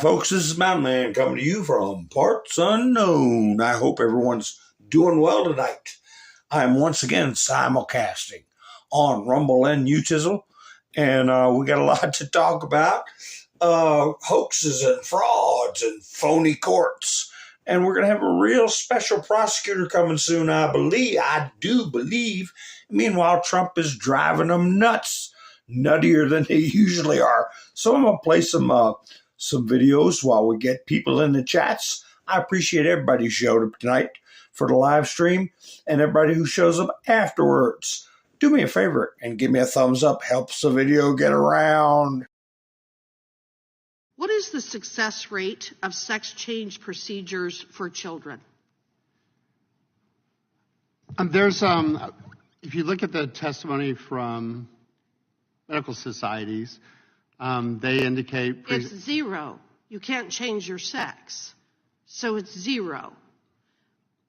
Folks, this is Mountain Man coming to you from parts unknown. I hope everyone's doing well tonight. I am once again simulcasting on Rumble and Utizzle, and we got a lot to talk about. Hoaxes and frauds and phony courts. And we're going to have a real special prosecutor coming soon, I do believe. Meanwhile, Trump is driving them nuts, nuttier than they usually are. So I'm going to play some videos while we get people in the chats. I appreciate everybody who showed up tonight for the live stream and everybody who shows up afterwards. Do me a favor and give me a thumbs up. Helps the video get around. What is the success rate of sex change procedures for children? If you look at the testimony from medical societies, they indicate... It's zero. You can't change your sex. So it's zero.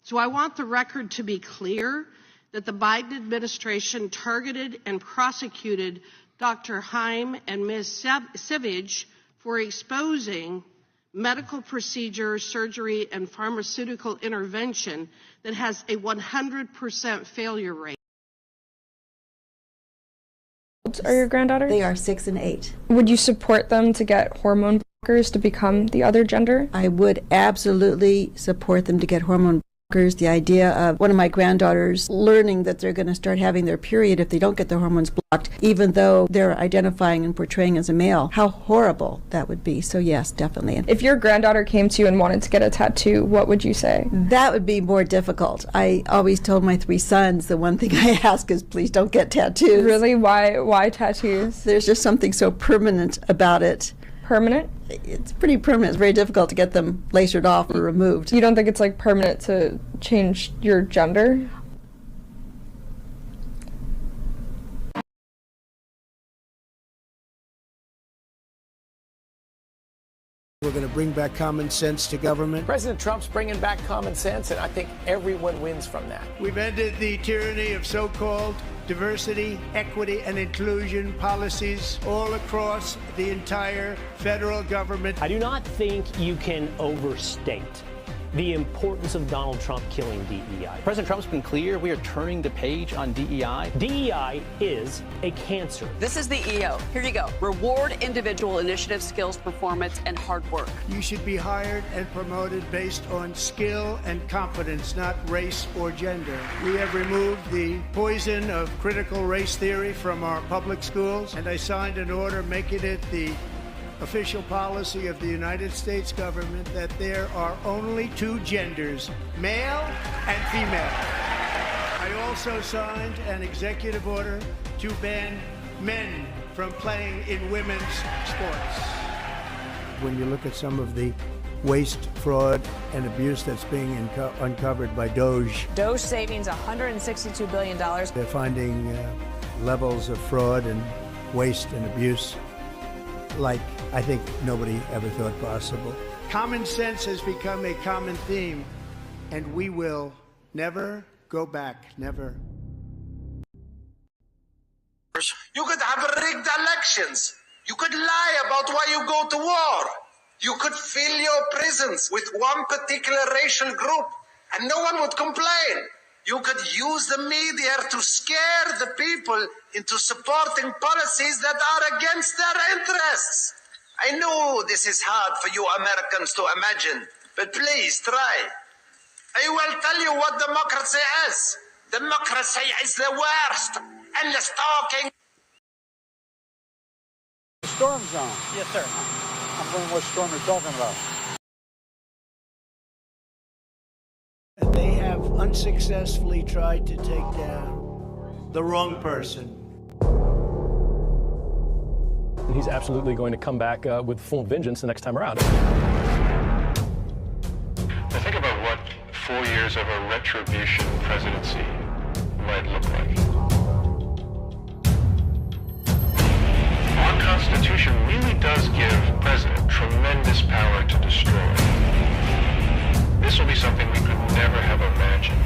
So I want the record to be clear that the Biden administration targeted and prosecuted Dr. Haim and Ms. Savage for exposing medical procedure, surgery, and pharmaceutical intervention that has a 100% failure rate. Are your granddaughters? They are 6 and 8. Would you support them to get hormone blockers to become the other gender? I would absolutely support them to get hormone blockers. The idea of one of my granddaughters learning that they're going to start having their period if they don't get their hormones blocked, even though they're identifying and portraying as a male. How horrible that would be. So yes, definitely. If your granddaughter came to you and wanted to get a tattoo, what would you say? That would be more difficult. I always told my 3 sons the one thing I ask is please don't get tattoos. Really? Why tattoos? There's just something so permanent about it. Permanent? It's pretty permanent. It's very difficult to get them lasered off or removed. You don't think it's like permanent to change your gender? We're going to bring back common sense to government. President Trump's bringing back common sense, and I think everyone wins from that. We've ended the tyranny of so-called diversity, equity, and inclusion policies all across the entire federal government. I do not think you can overstate the importance of Donald Trump killing DEI. President Trump's been clear. We are turning the page on DEI. DEI is a cancer. This is the EO. Here you go. Reward individual initiative, skills, performance, and hard work. You should be hired and promoted based on skill and competence, not race or gender. We have removed the poison of critical race theory from our public schools, and I signed an order making it the official policy of the United States government that there are only 2 genders, male and female. I also signed an executive order to ban men from playing in women's sports. When you look at some of the waste, fraud, and abuse that's being uncovered by Doge. Doge savings $162 billion. They're finding levels of fraud and waste and abuse like I think nobody ever thought possible. Common sense has become a common theme, and we will never go back, never. You could have rigged elections. You could lie about why you go to war. You could fill your prisons with one particular racial group, and no one would complain. You could use the media to scare the people into supporting policies that are against their interests. I know this is hard for you Americans to imagine, but please try. I will tell you what democracy is. Democracy is the worst. Endless talking. The storm's on. Yes, sir. I'm wondering what storm you're talking about. And they have unsuccessfully tried to take down the wrong person. And he's absolutely going to come back with full vengeance the next time around. Now think about what 4 years of a retribution presidency might look like. Our Constitution really does give the president tremendous power to destroy. This will be something we could never have imagined.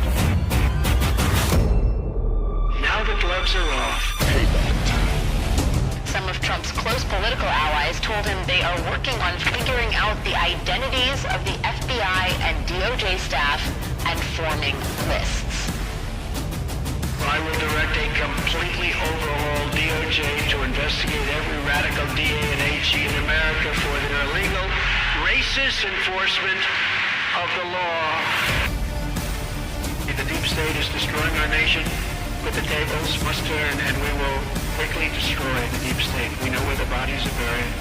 Now the gloves are off. Some of Trump's close political allies told him they are working on figuring out identities of the FBI and DOJ staff and forming lists. I will direct a completely overhauled DOJ to investigate every radical DA and AG in America for their illegal, racist enforcement of the law. The deep state is destroying our nation, but the tables must turn, and we will quickly destroy the deep state. We know where the bodies are buried.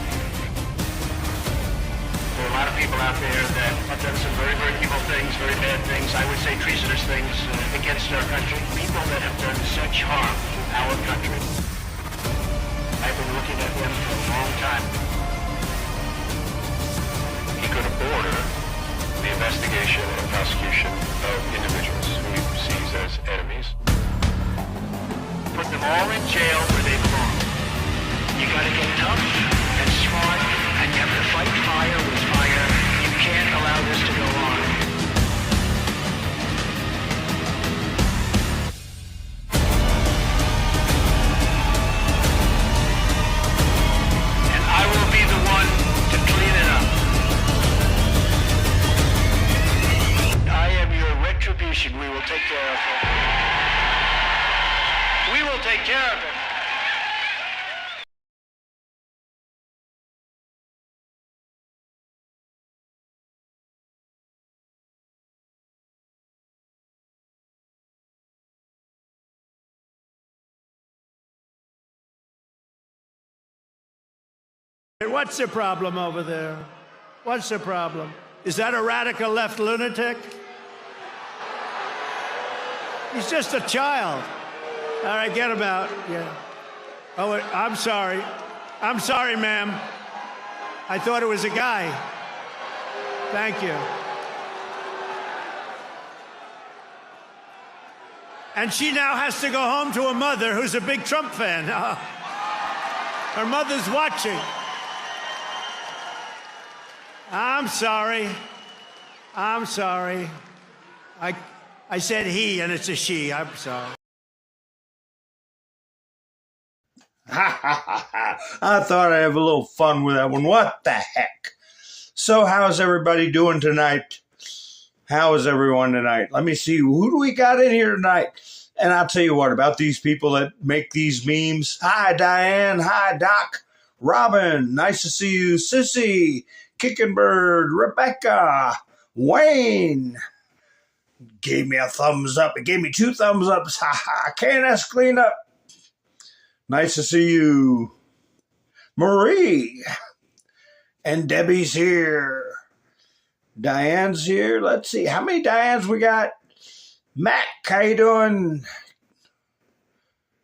There are a lot of people out there that have done some very, very evil things, very bad things, I would say treasonous things against our country. People that have done such harm to our country. I've been looking at them for a long time. He could order the investigation and prosecution of individuals who he sees as enemies. Put them all in jail where they belong. You gotta get tough and smart, and you have to fight fire with fire. You can't allow this to go on. And I will be the one to clean it up. I am your retribution. We will take care of it. We will take care of it. What's the problem over there? What's the problem? Is that a radical left lunatic? He's just a child. All right, get him out. Yeah. Oh, I'm sorry. I'm sorry, ma'am. I thought it was a guy. Thank you. And she now has to go home to a mother who's a big Trump fan. Her mother's watching. I'm sorry. I'm sorry. I said he, and it's a she. I'm sorry. I thought I'd have a little fun with that one. What the heck? So how's everybody doing tonight? How is everyone tonight? Let me see. Who do we got in here tonight? And I'll tell you what, about these people that make these memes. Hi, Diane. Hi, Doc. Robin. Nice to see you. Sissy. Kicking Bird. Rebecca. Wayne. Gave me a thumbs up. It gave me 2 thumbs ups. Ha. Can't ask clean up. Nice to see you. Marie. And Debbie's here. Diane's here. Let's see. How many Dianes we got? Matt, how you doing?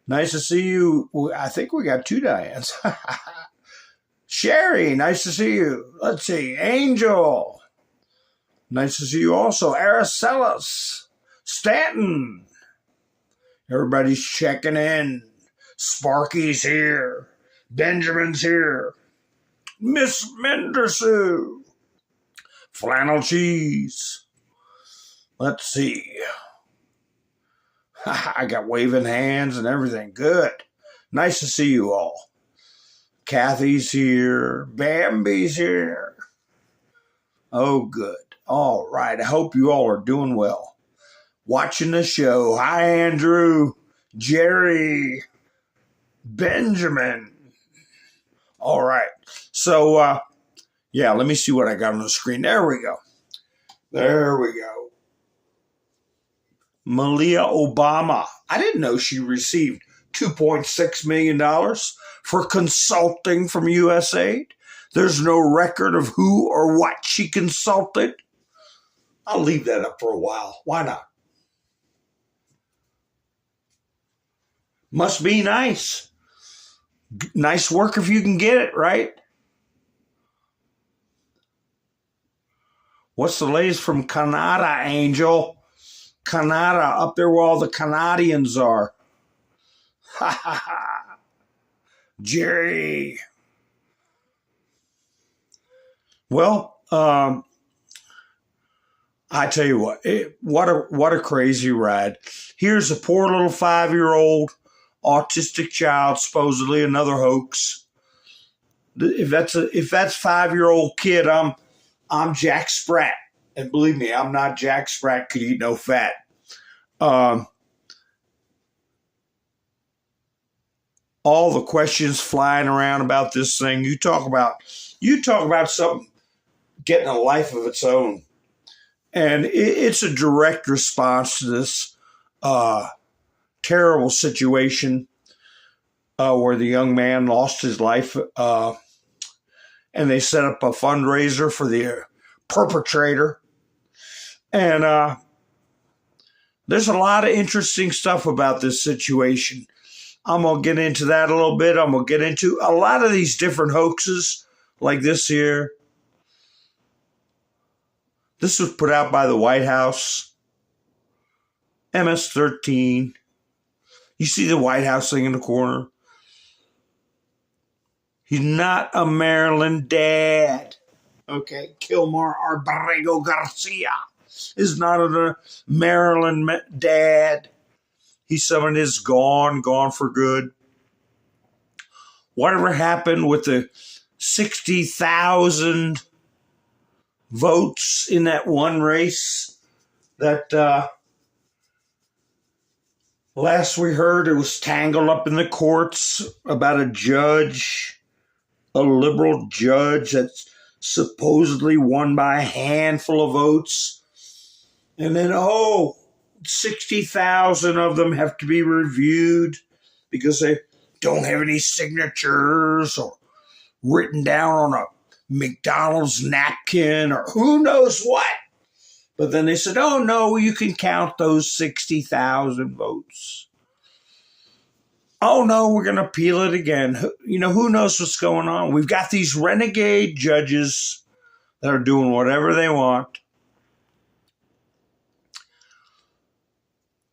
Nice to see you. I think we got 2 Dianes. Sherry, nice to see you. Let's see. Angel. Nice to see you also. Araceli. Stanton. Everybody's checking in. Sparky's here. Benjamin's here. Miss Mendersu. Flannel Cheese. Let's see. I got waving hands and everything. Good. Nice to see you all. Kathy's here. Bambi's here. Oh, good. All right. I hope you all are doing well. Watching the show. Hi, Andrew. Jerry. Benjamin. All right. So, yeah, let me see what I got on the screen. There we go. There we go. Malia Obama. I didn't know she received $2.6 million for consulting from USAID. There's no record of who or what she consulted. I'll leave that up for a while. Why not? Must be nice. Nice work if you can get it, right? What's the latest from Canada, Angel? Canada, up there where all the Canadians are. Ha ha ha. Jerry. Well, I tell you what, what a crazy ride. Here's a poor little 5-year-old autistic child, supposedly another hoax. If that's 5-year-old kid, I'm Jack Sprat. And believe me, I'm not Jack Sprat, could eat no fat. All the questions flying around about this thing. You talk about something getting a life of its own. And it's a direct response to this terrible situation where the young man lost his life. And they set up a fundraiser for the perpetrator. And there's a lot of interesting stuff about this situation. I'm going to get into that a little bit. I'm going to get into a lot of these different hoaxes like this here. This was put out by the White House. MS-13. You see the White House thing in the corner? He's not a Maryland dad. Okay, Kilmar Arbarego Garcia is not a Maryland dad. He's someone that's gone for good. Whatever happened with the 60,000 votes in that one race that last we heard it was tangled up in the courts about a judge, a liberal judge that's supposedly won by a handful of votes. And then, 60,000 of them have to be reviewed because they don't have any signatures or written down on a McDonald's napkin or who knows what. But then they said, oh, no, you can count those 60,000 votes. Oh, no, we're going to appeal it again. Who knows what's going on? We've got these renegade judges that are doing whatever they want.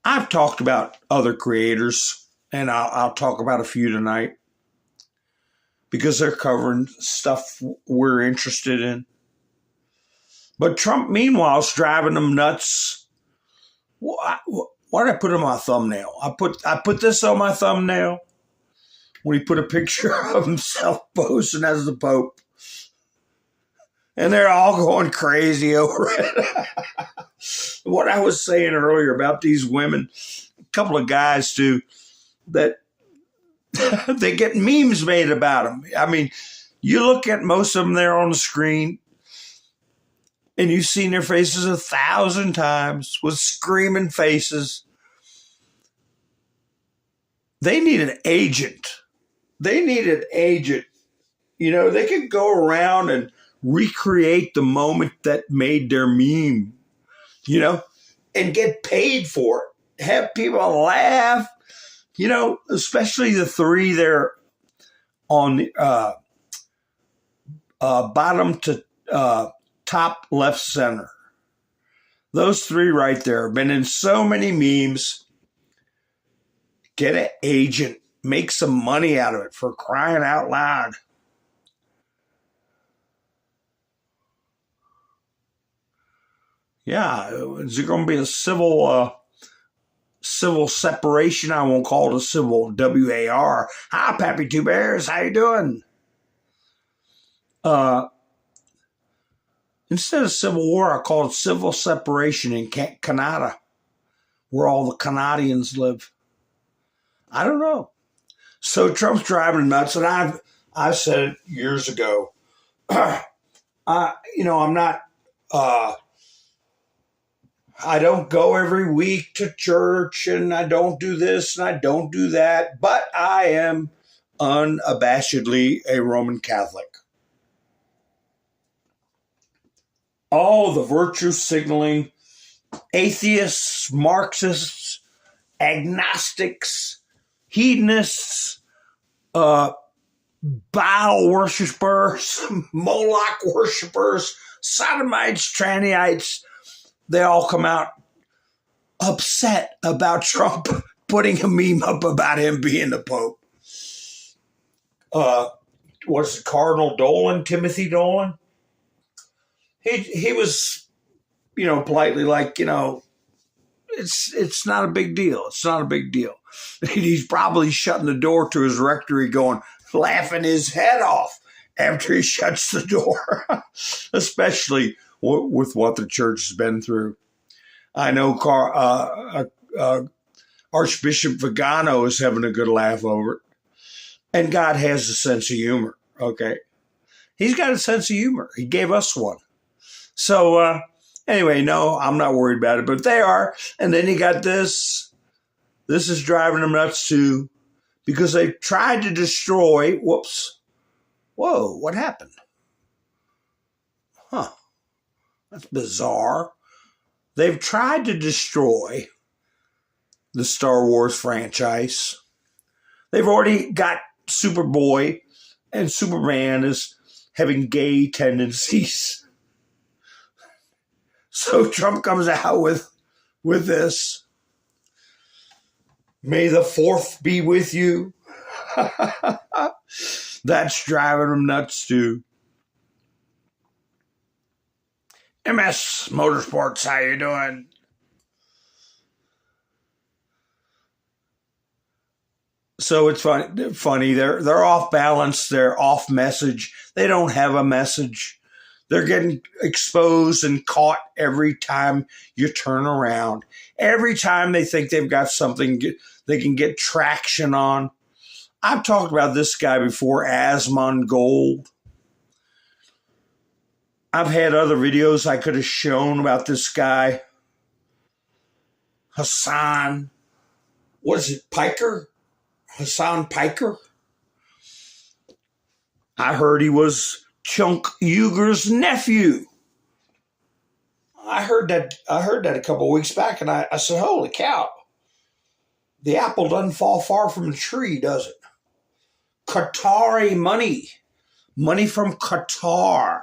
I've talked about other creators, and I'll talk about a few tonight because they're covering stuff we're interested in. But Trump, meanwhile, is driving them nuts. Why did I put it on my thumbnail? I put this on my thumbnail when he put a picture of himself posing as the Pope. And they're all going crazy over it. What I was saying earlier about these women, a couple of guys too, that they get memes made about them. I mean, you look at most of them there on the screen, and you've seen their faces 1,000 times with screaming faces. They need an agent. They could go around and recreate the moment that made their meme, and get paid for it. Have people laugh, especially the three there on the bottom to top left center. Those three right there have been in so many memes. Get an agent. Make some money out of it, for crying out loud. Yeah, is there going to be a civil separation? I won't call it a civil WAR. Hi, Pappy Two Bears. How you doing? Instead of civil war, I call it civil separation in Canada, where all the Canadians live. I don't know. So Trump's driving nuts, and I've said it years ago. I'm not. I don't go every week to church, and I don't do this and I don't do that, but I am unabashedly a Roman Catholic. All the virtue signaling, atheists, Marxists, agnostics, hedonists, Baal worshippers, Moloch worshippers, sodomites, trannites, they all come out upset about Trump putting a meme up about him being the Pope. Was it Cardinal Dolan, Timothy Dolan? He was, politely like, it's not a big deal. It's not a big deal. He's probably shutting the door to his rectory going, laughing his head off. after he shuts the door, especially with what the church has been through. I know Archbishop Vigano is having a good laugh over it. And God has a sense of humor, okay? He's got a sense of humor. He gave us one. So anyway, no, I'm not worried about it, but they are. And then you got this. This is driving them nuts too, because they tried to destroy, whoops. Whoa, what happened? Huh. That's bizarre. They've tried to destroy the Star Wars franchise. They've already got Superboy and Superman as having gay tendencies. So Trump comes out with this. May the 4th be with you. That's driving them nuts too. MS Motorsports, how you doing? So it's funny. They're off balance. They're off message. They don't have a message. They're getting exposed and caught every time you turn around. Every time they think they've got something they can get traction on. I've talked about this guy before, Asmongold. I've had other videos I could have shown about this guy. Hasan, what is it, Piker? Hasan Piker? I heard he was Chunk Uyghur's nephew. I heard that a couple of weeks back, and I said, holy cow. The apple doesn't fall far from the tree, does it? Qatari money from Qatar,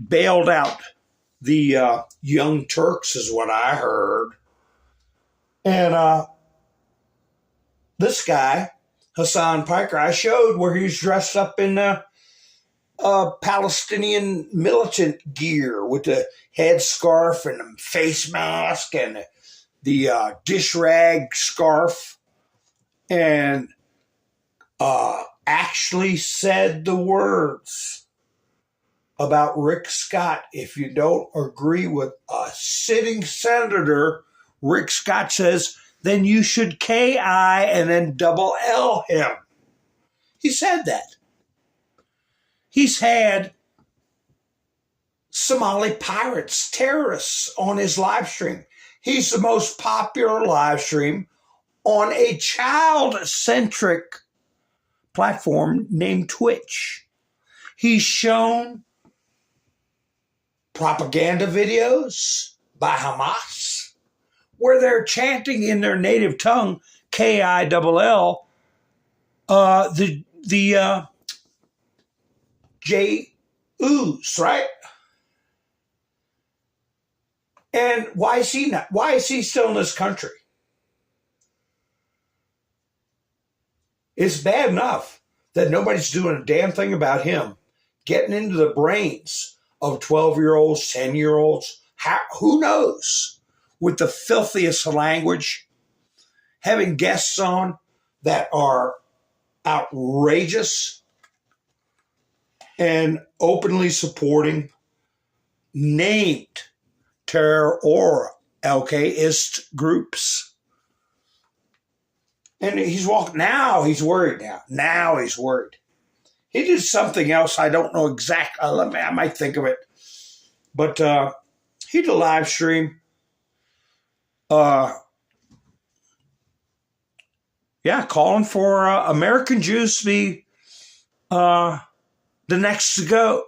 bailed out the Young Turks is what I heard. And this guy, Hasan Piker, I showed where he's dressed up in Palestinian militant gear with the headscarf and the face mask and the dish rag scarf, and actually said the words about Rick Scott. If you don't agree with a sitting senator, Rick Scott says, then you should K-I and then double L him. He said that. He's had Somali pirates, terrorists on his live stream. He's the most popular live stream on a child-centric platform named Twitch. He's shown propaganda videos by Hamas where they're chanting in their native tongue, K-I-double-L, the J-Oos, right? And why is he still in this country? It's bad enough that nobody's doing a damn thing about him getting into the brains of 12-year-olds, 10-year-olds, who knows, with the filthiest language, having guests on that are outrageous and openly supporting named terror or Al-Qaeda groups. And he's walking. Now he's worried now. Now he's worried. He did something else. I don't know exactly. I might think of it. But he did a live stream. Calling for American Jews to be the next to go.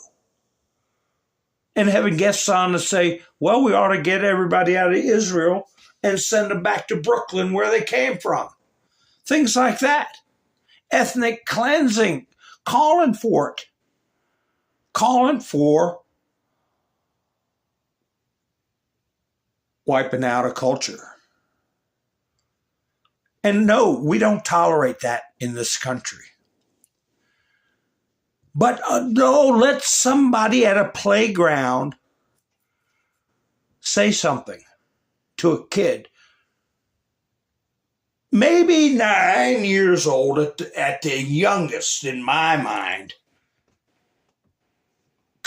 And having guests on to say, well, we ought to get everybody out of Israel and send them back to Brooklyn where they came from. Things like that. Ethnic cleansing. Calling for it. Calling for wiping out a culture. And no, we don't tolerate that in this country. But no, let somebody at a playground say something to a kid. Maybe 9 years old at the youngest, in my mind.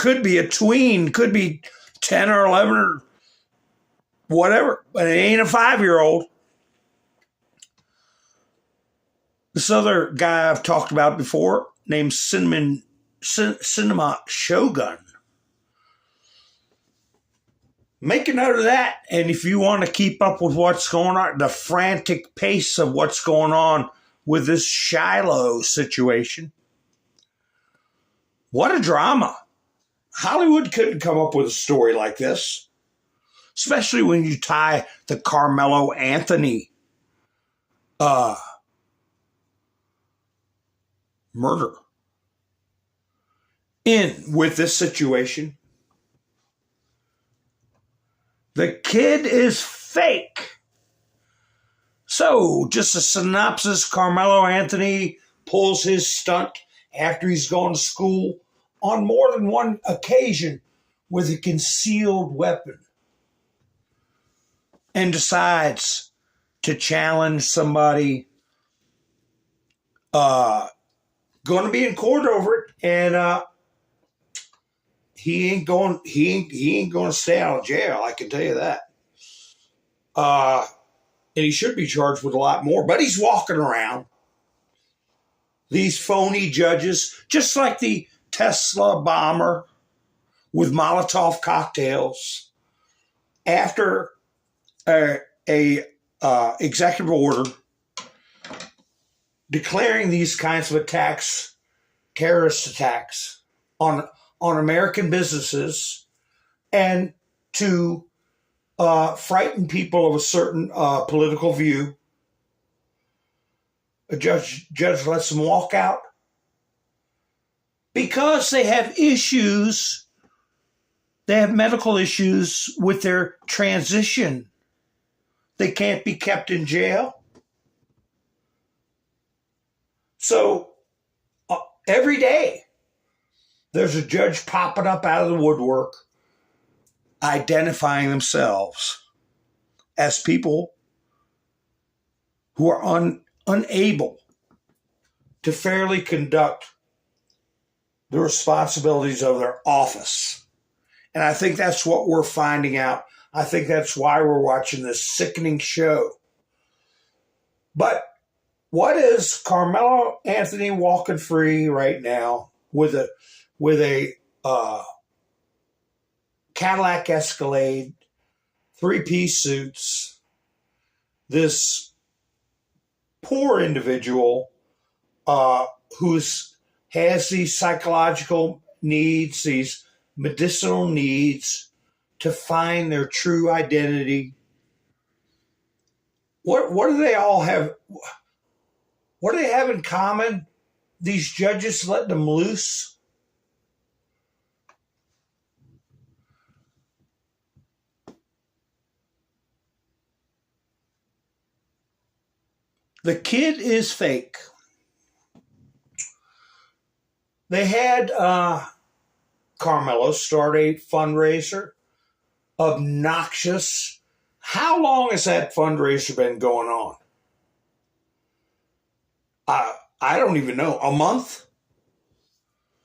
could be a tween, could be 10 or 11 or whatever, but it ain't a 5-year-old. This other guy I've talked about before, named Cinema Shogun. Make a note of that. And if you want to keep up with what's going on, the frantic pace of what's going on with this Shiloh situation, what a drama. Hollywood couldn't come up with a story like this, especially when you tie the Carmelo Anthony murder in with this situation. The kid is fake. So, just a synopsis, Carmelo Anthony pulls his stunt after he's gone to school on more than one occasion with a concealed weapon and decides to challenge somebody going to be in court over it, and he ain't going to stay out of jail, I can tell you that. And he should be charged with a lot more, but he's walking around. These phony judges, just like the Tesla bomber with Molotov cocktails, after a executive order declaring these kinds of attacks, terrorist attacks on American businesses, and to frighten people of a certain political view, a judge lets them walk out because they have issues. They have medical issues with their transition. They can't be kept in jail. So every day there's a judge popping up out of the woodwork, identifying themselves as people who are unable to fairly conduct the responsibilities of their office. And I think that's what we're finding out. I think that's why we're watching this sickening show. But what is Carmelo Anthony walking free right now with a Cadillac Escalade, 3-piece suits? This poor individual who has these psychological needs, these medicinal needs to find their true identity. What do they all have? What do they have in common? These judges letting them loose? The kid is fake. They had Carmelo start a fundraiser, obnoxious. How long has that fundraiser been going on? I don't even know. A month?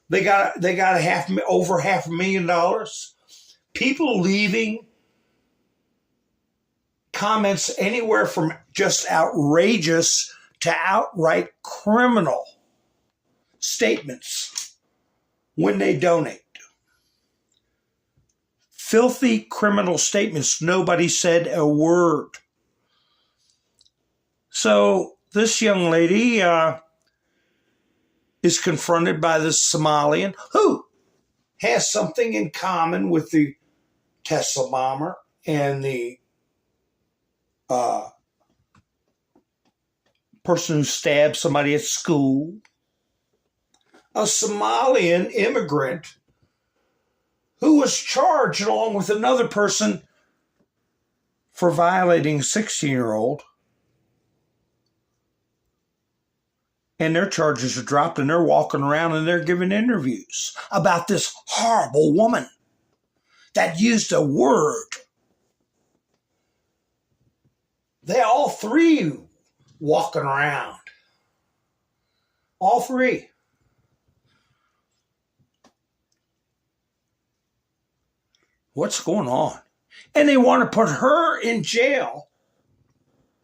They got over $500,000. People leaving comments anywhere from just outrageous to outright criminal statements when they donate. Filthy criminal statements. Nobody said a word. So this young lady is confronted by this Somalian who has something in common with the Tesla bomber and the person who stabbed somebody at school. A Somalian immigrant who was charged along with another person for violating a 16-year-old. And their charges are dropped, and they're walking around and they're giving interviews about this horrible woman that used a word. They all three walking around. All three. What's going on? And they want to put her in jail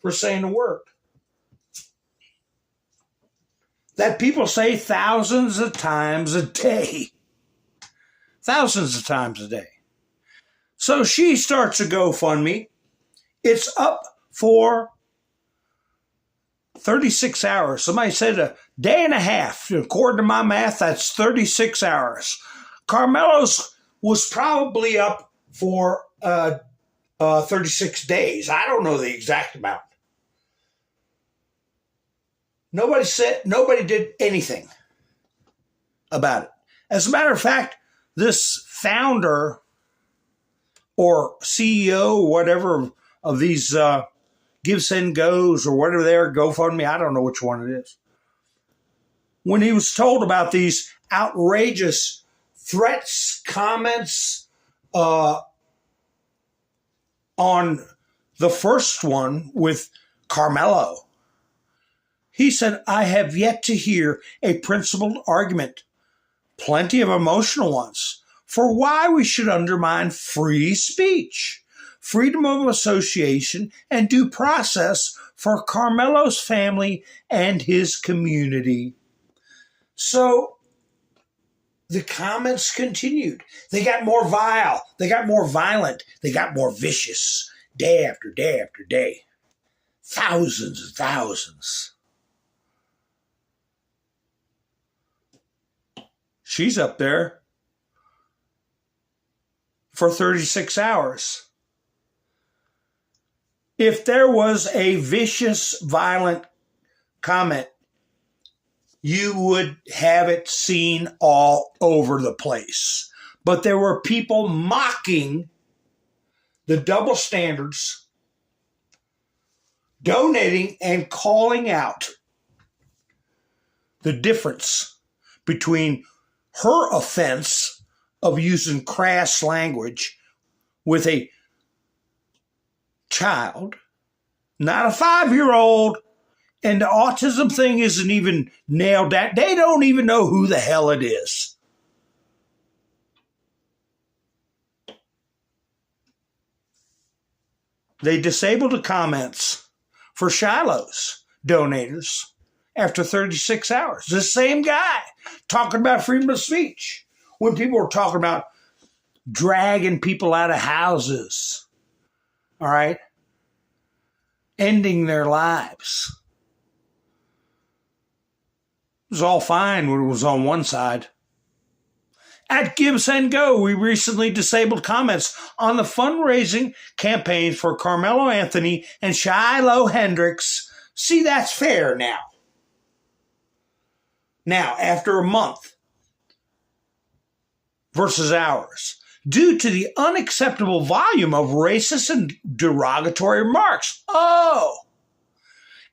for saying the word that people say thousands of times a day. Thousands of times a day. So she starts a GoFundMe. It's up for 36 hours. Somebody said a day and a half. According to my math, that's 36 hours. Carmelo's was probably up for 36 days. I don't know the exact amount. Nobody did anything about it. As a matter of fact, this founder or CEO or whatever of these Give, Send, Goes or whatever they are, GoFundMe, I don't know which one it is. When he was told about these outrageous threats, comments on the first one with Carmelo, he said, I have yet to hear a principled argument, plenty of emotional ones, for why we should undermine free speech, freedom of association, and due process for Carmelo's family and his community. So the comments continued. They got more vile. They got more violent. They got more vicious day after day after day. Thousands and thousands. She's up there for 36 hours. If there was a vicious, violent comment, you would have it seen all over the place. But there were people mocking the double standards, donating and calling out the difference between her offense of using crass language with a child, not a 5-year-old, and the autism thing isn't even nailed down. They don't even know who the hell it is. They disabled the comments for Shiloh's donators after 36 hours. The same guy talking about freedom of speech when people were talking about dragging people out of houses, all right, ending their lives. It was all fine when it was on one side. At Give, Send, Go, we recently disabled comments on the fundraising campaigns for Carmelo Anthony and Shiloh Hendrix. See, that's fair now. Now, after a month versus ours, due to the unacceptable volume of racist and derogatory remarks. Oh!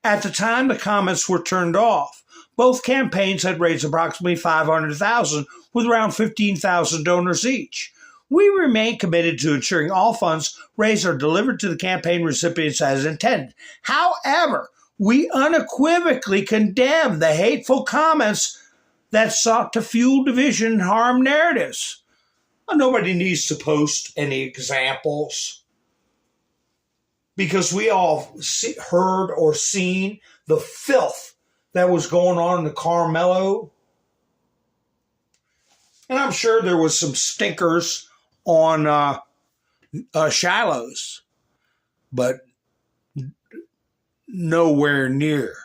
At the time the comments were turned off, both campaigns had raised approximately $500,000 with around 15,000 donors each. We remain committed to ensuring all funds raised are delivered to the campaign recipients as intended. However, we unequivocally condemn the hateful comments that sought to fuel division and harm narratives. Nobody needs to post any examples because we all heard or seen the filth that was going on in the Carmelo. And I'm sure there was some stinkers on Shiloh's, but nowhere near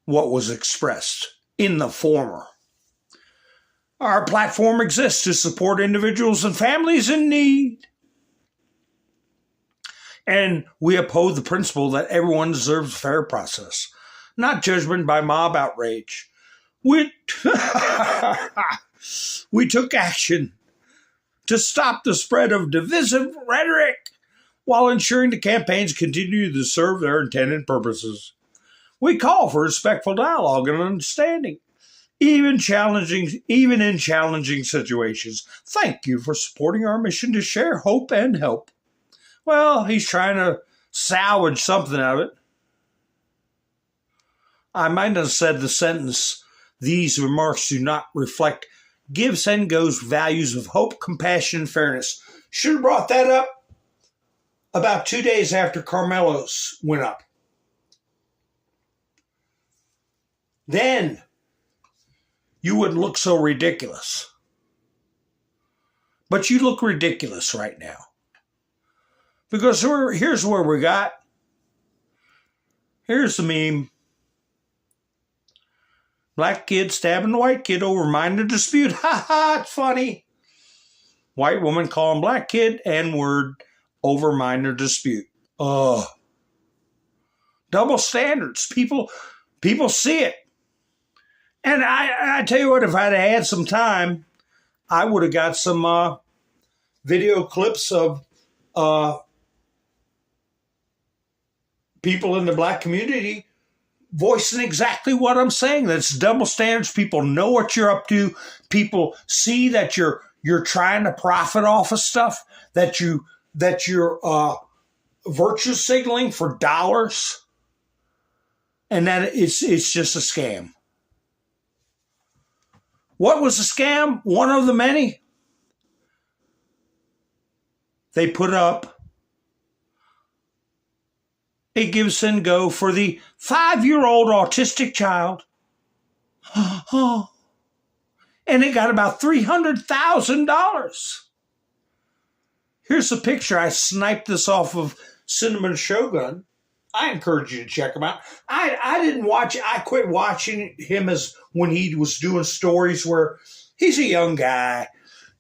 what was expressed in the former. Our platform exists to support individuals and families in need. And we uphold the principle that everyone deserves a fair process, not judgment by mob outrage. We took action to stop the spread of divisive rhetoric while ensuring the campaigns continue to serve their intended purposes. We call for respectful dialogue and understanding, even in challenging situations. Thank you for supporting our mission to share hope and help. Well, he's trying to salvage something out of it. I might have said the sentence, these remarks do not reflect Give, Send, Go's values of hope, compassion, and fairness. Should have brought that up about 2 days after Carmelo's went up. Then you wouldn't look so ridiculous. But you look ridiculous right now. Because here's where we got. Here's the meme. Black kid stabbing the white kid over minor dispute. Ha ha, it's funny. White woman calling black kid N-word over minor dispute. Double standards. People see it. And I tell you what, if I'd had some time, I would have got some video clips of people in the black community voicing exactly what I'm saying. That's double standards. People know what you're up to. People see that you're trying to profit off of stuff, that you're virtue signaling for dollars, and that it's just a scam. What was a scam? One of the many. They put up a Give, Send, Go for the 5-year-old autistic child. And it got about $300,000. Here's a picture. I sniped this off of Cinnamon Shogun. I encourage you to check him out. I didn't watch. I quit watching him as when he was doing stories where he's a young guy.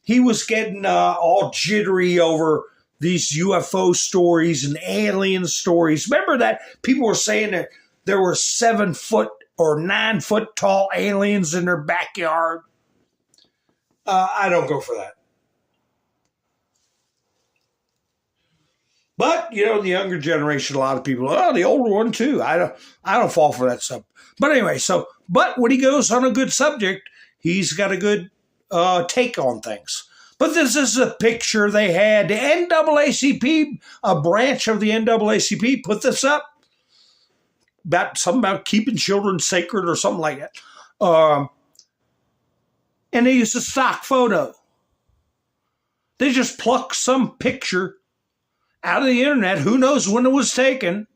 He was getting all jittery over these UFO stories and alien stories. Remember that people were saying that there were 7-foot or 9-foot tall aliens in their backyard. I don't go for that. But, you know, the younger generation, a lot of people, the older one too. I don't fall for that stuff. But anyway, but when he goes on a good subject, he's got a good take on things. But this is a picture they had. The NAACP, a branch of the NAACP, put this up. Something about keeping children sacred or something like that. And they used a stock photo. They just plucked some picture out of the internet. Who knows when it was taken?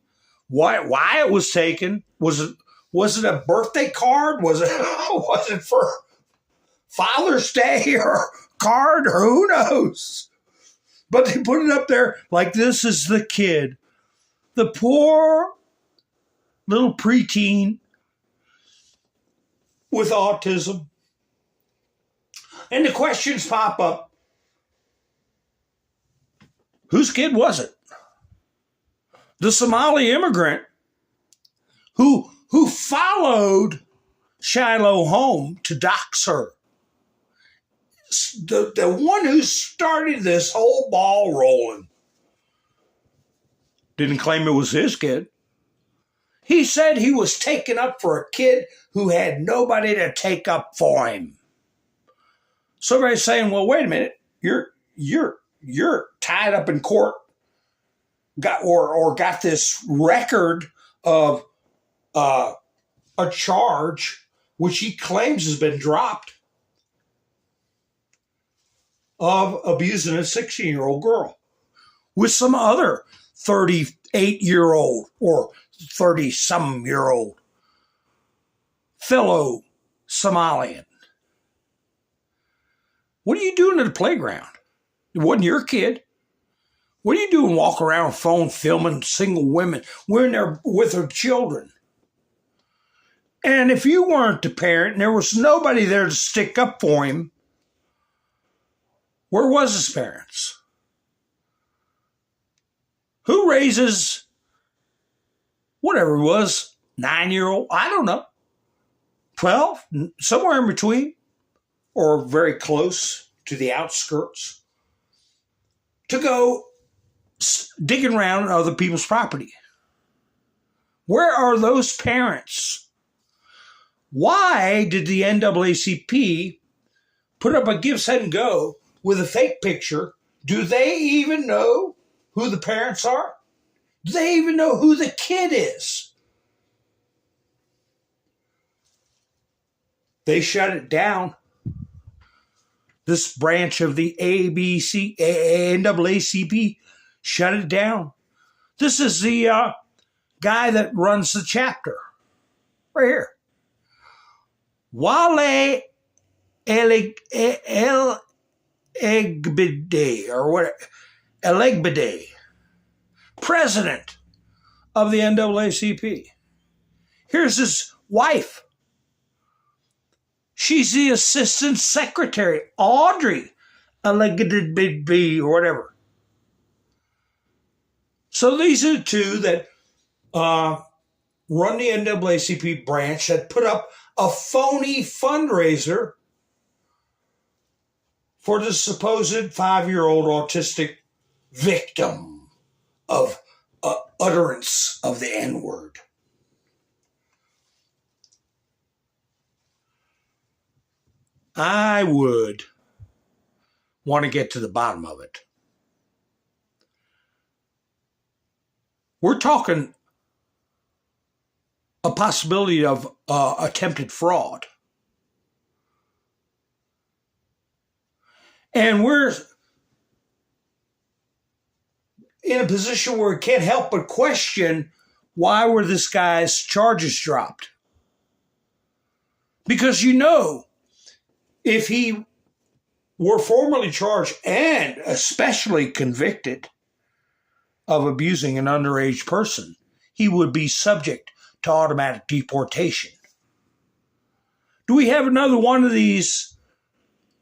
Why it was taken? Was it a birthday card? Was it for Father's Day or card? Or who knows? But they put it up there like this is the kid, the poor little preteen with autism. And the questions pop up. Whose kid was it? The Somali immigrant who followed Shiloh home to dox her. The one who started this whole ball rolling. Didn't claim it was his kid. He said he was taken up for a kid who had nobody to take up for him. So everybody's saying, well, wait a minute. You're tied up in court, got this record of a charge which he claims has been dropped of abusing a 16-year-old girl with some other 38-year-old or 30-some-year-old fellow Somalian. What are you doing at the playground? It wasn't your kid. What are you doing walking around with a phone filming single women when they're with their children? And if you weren't the parent and there was nobody there to stick up for him, where was his parents? Who raises whatever it was, 9-year-old? I don't know. 12? Somewhere in between or very close to the outskirts to go digging around on other people's property. Where are those parents? Why did the NAACP put up a Give, Send, Go with a fake picture? Do they even know who the parents are? Do they even know who the kid is? They shut it down. This branch of the NAACP shut it down. This is the guy that runs the chapter. Right here. Wale Elegbede, or what? Elegbede, president of the NAACP. Here's his wife. She's the assistant secretary, Audrey Elegbede, or whatever. So these are the two that run the NAACP branch that put up a phony fundraiser for the supposed 5-year-old autistic victim of utterance of the N-word. I would want to get to the bottom of it. We're talking a possibility of attempted fraud. And we're in a position where we can't help but question, why were this guy's charges dropped? Because if he were formally charged and especially convicted of abusing an underage person, he would be subject to automatic deportation. Do we have another one of these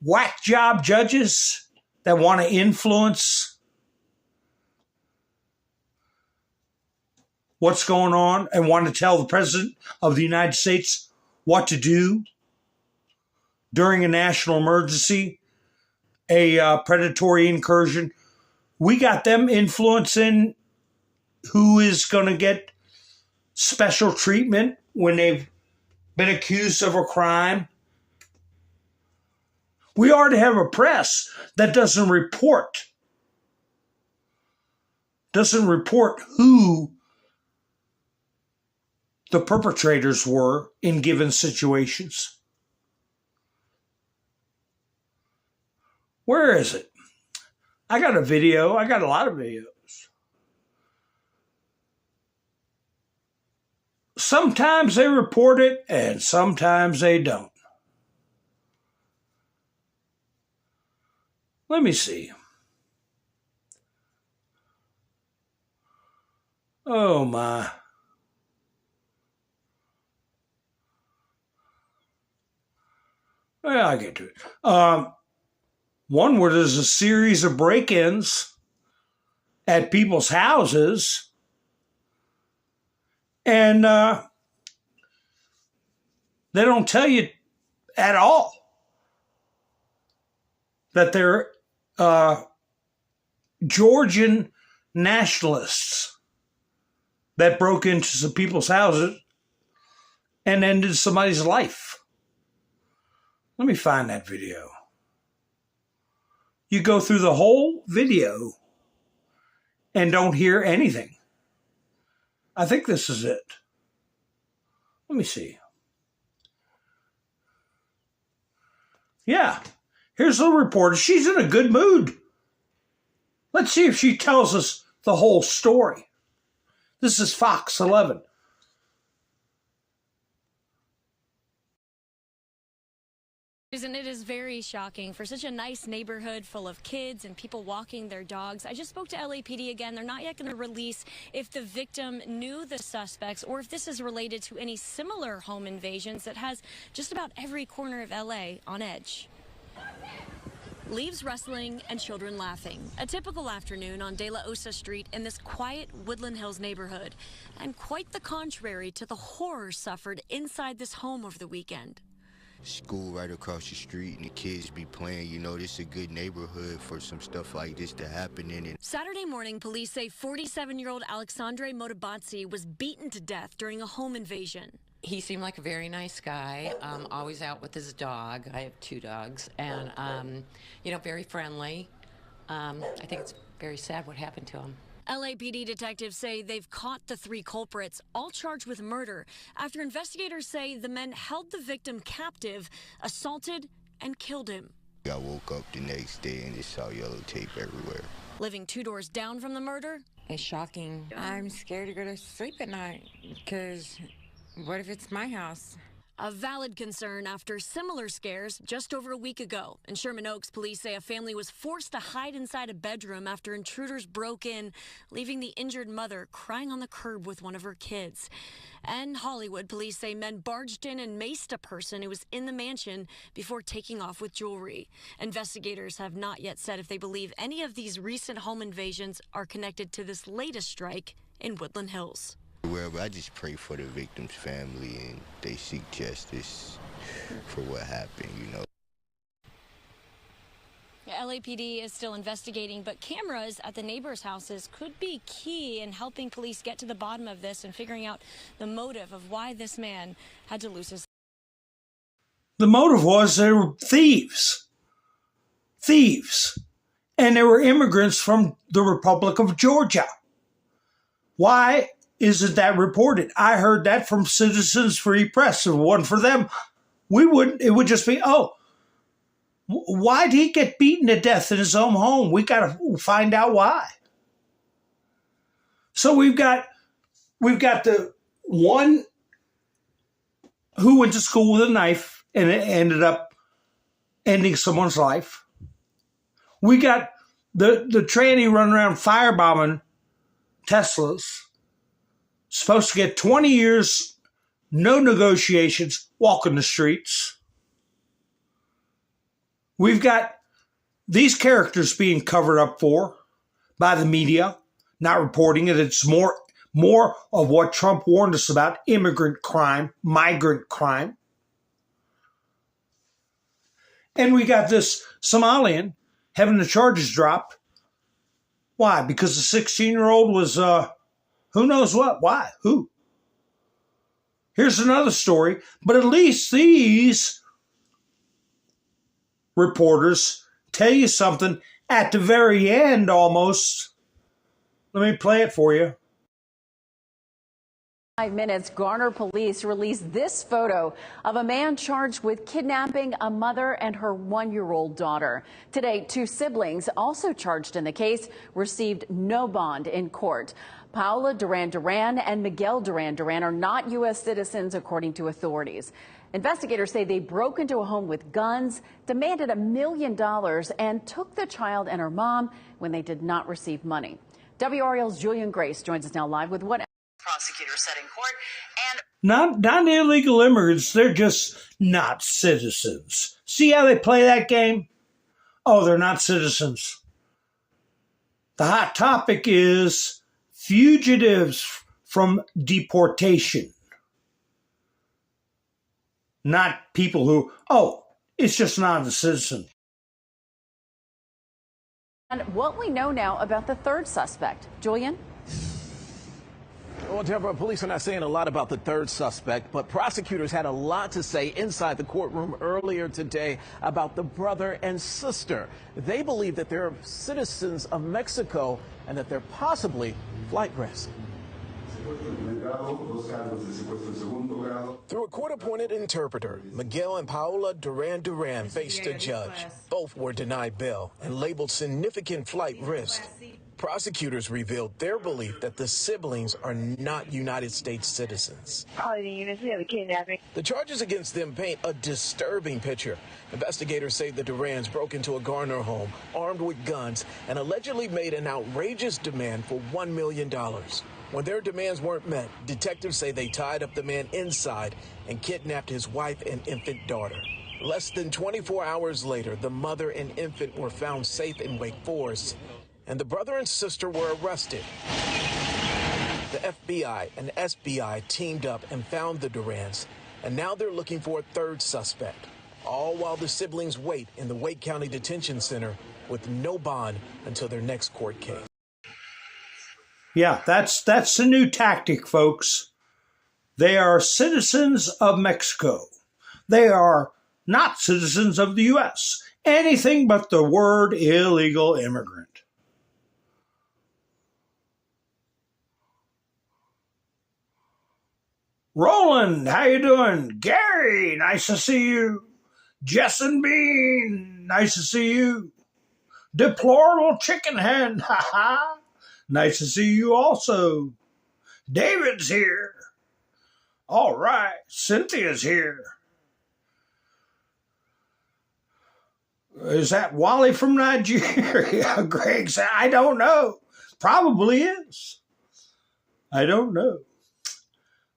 whack job judges that want to influence what's going on and want to tell the President of the United States what to do during a national emergency, a predatory incursion? We got them influencing who is going to get special treatment when they've been accused of a crime. We already have a press that doesn't report who the perpetrators were in given situations. Where is it? I got a video. I got a lot of videos. Sometimes they report it and sometimes they don't. Let me see. Oh my. Well, I'll get to it. One where there's a series of break-ins at people's houses, and they don't tell you at all that they're Georgian nationalists that broke into some people's houses and ended somebody's life. Let me find that video. You go through the whole video and don't hear anything. I think this is it. Let me see. Yeah, here's the reporter. She's in a good mood. Let's see if she tells us the whole story. This is Fox 11. And it is very shocking for such a nice neighborhood full of kids and people walking their dogs. I just spoke to LAPD again. They're not yet going to release if the victim knew the suspects or if this is related to any similar home invasions that has just about every corner of LA on edge. Leaves rustling and children laughing. A typical afternoon on De La Osa Street in this quiet Woodland Hills neighborhood. And quite the contrary to the horror suffered inside this home over the weekend. School right across the street and the kids be playing. You know, this is a good neighborhood for some stuff like this to happen in it. Saturday morning, police say 47-year-old Alexandre Motabatsi was beaten to death during a home invasion. He seemed like a very nice guy, always out with his dog. I have 2 dogs, and, very friendly. I think it's very sad what happened to him. LAPD detectives say they've caught the 3 culprits, all charged with murder, after investigators say the men held the victim captive, assaulted, and killed him. I woke up the next day and just saw yellow tape everywhere. Living 2 doors down from the murder, it's shocking. I'm scared to go to sleep at night because what if it's my house? a valid concern after similar scares just over a week ago. In Sherman Oaks, police say a family was forced to hide inside a bedroom after intruders broke in, leaving the injured mother crying on the curb with one of her kids. And Hollywood, police say men barged in and maced a person who was in the mansion before taking off with jewelry. Investigators have not yet said if they believe any of these recent home invasions are connected to this latest strike in Woodland Hills. Wherever, I just pray for the victim's family and they seek justice for what happened, you know. LAPD is still investigating, but cameras at the neighbors' houses could be key in helping police get to the bottom of this and figuring out the motive of why this man had to lose his life. The motive was they were thieves. Thieves. And they were immigrants from the Republic of Georgia. Why isn't that reported? I heard that from Citizens Free Press. If it wasn't for them, it would just be, why did he get beaten to death in his own home? We got to find out why. So we've got the one who went to school with a knife and it ended up ending someone's life. We got the tranny running around firebombing Teslas, supposed to get 20 years, no negotiations, walking the streets. We've got these characters being covered up for by the media, not reporting it. It's more of what Trump warned us about, immigrant crime, migrant crime. And we got this Somalian having the charges dropped. Why? Because the 16-year-old was, who knows what? Why? Who? Here's another story. But at least these reporters tell you something at the very end almost. Let me play it for you. 5 minutes, Garner police released this photo of a man charged with kidnapping a mother and her 1-year-old daughter. Today, 2 siblings also charged in the case received no bond in court. Paula Duran Duran and Miguel Duran Duran are not U.S. citizens, according to authorities. Investigators say they broke into a home with guns, demanded $1 million, and took the child and her mom when they did not receive money. WRL's Julian Grace joins us now live with what prosecutor said in court. And not illegal immigrants, they're just not citizens. See how they play that game? Oh, they're not citizens. The hot topic is fugitives from deportation. Not people who, it's just not a citizen. And what we know now about the third suspect. Julian? Well, Deborah, police are not saying a lot about the third suspect, but prosecutors had a lot to say inside the courtroom earlier today about the brother and sister. They believe that they're citizens of Mexico and that they're possibly flight risk. Through a court-appointed interpreter, Miguel and Paola Duran Duran faced a judge. Both were denied bail and labeled significant flight risk. Prosecutors revealed their belief that the siblings are not United States citizens. The charges against them paint a disturbing picture. Investigators say the Durans broke into a Garner home armed with guns and allegedly made an outrageous demand for $1 million. When their demands weren't met, detectives say they tied up the man inside and kidnapped his wife and infant daughter. Less than 24 hours later, the mother and infant were found safe in Wake Forest, and the brother and sister were arrested. The FBI and SBI teamed up and found the Durans, and now they're looking for a third suspect, all while the siblings wait in the Wake County Detention Center with no bond until their next court case. Yeah, that's the new tactic, folks. They are citizens of Mexico. They are not citizens of the U.S. Anything but the word illegal immigrant. Roland, how you doing? Gary, nice to see you. Jessin Bean, nice to see you. Deplorable Chicken Hen, haha. Nice to see you also. David's here. All right, Cynthia's here. Is that Wally from Nigeria? Greg said, I don't know. Probably is. I don't know.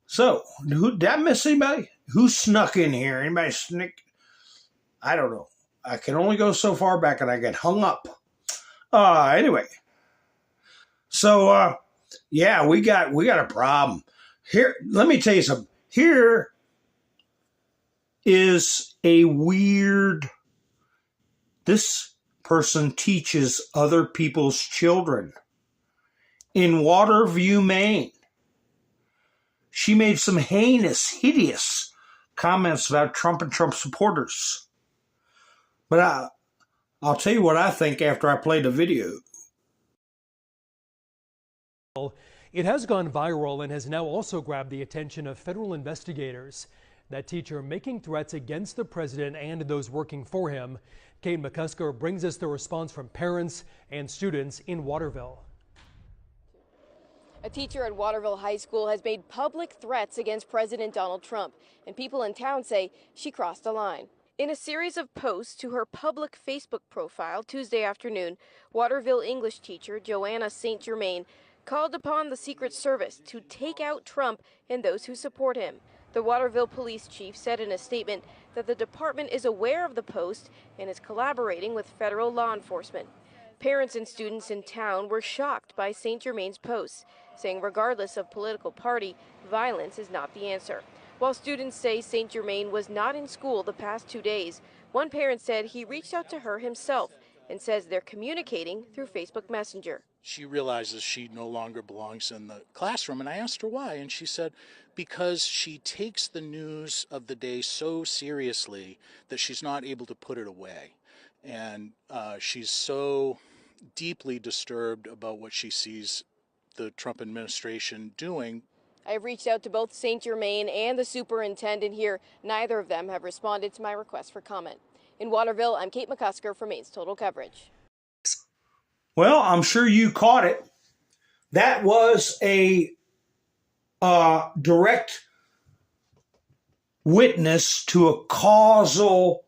So, did I miss anybody? Who snuck in here? Anybody sneak? I don't know. I can only go so far back and I get hung up. Anyway. So, yeah, we got a problem. Here, let me tell you something. Here is a weird... This person teaches other people's children in Waterview, Maine. She made some heinous, hideous comments about Trump and Trump supporters. But I'll tell you what I think after I play the video. It has gone viral and has now also grabbed the attention of federal investigators. That teacher making threats against the president and those working for him. Kate McCusker brings us the response from parents and students in Waterville. A teacher at Waterville High School has made public threats against President Donald Trump, and people in town say she crossed a line. In a series of posts to her public Facebook profile Tuesday afternoon, Waterville English teacher Joanna St. Germain called upon the Secret Service to take out Trump and those who support him. The Waterville police chief said in a statement that the department is aware of the post and is collaborating with federal law enforcement. Parents and students in town were shocked by St. Germain's posts, saying regardless of political party, violence is not the answer. While students say St. Germain was not in school the past 2 days, one parent said he reached out to her himself and says they're communicating through Facebook Messenger. She realizes she no longer belongs in the classroom, and I asked her why, and she said because she takes the news of the day so seriously that she's not able to put it away, and she's so deeply disturbed about what she sees the Trump administration doing. I have reached out to both St. Germain and the superintendent here. Neither of them have responded to my request for comment. In Waterville, I'm Kate McCusker for Maine's Total Coverage. Well, I'm sure you caught it. That was a direct witness to a causal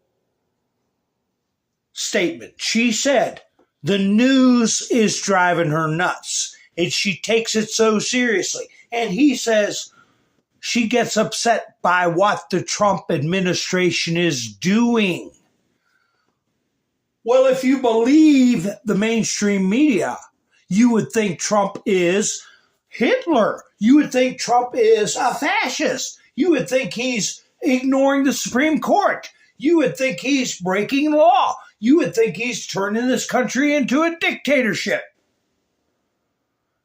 statement. She said the news is driving her nuts, and she takes it so seriously. And he says she gets upset by what the Trump administration is doing. Well, if you believe the mainstream media, you would think Trump is Hitler. You would think Trump is a fascist. You would think he's ignoring the Supreme Court. You would think he's breaking law. You would think he's turning this country into a dictatorship.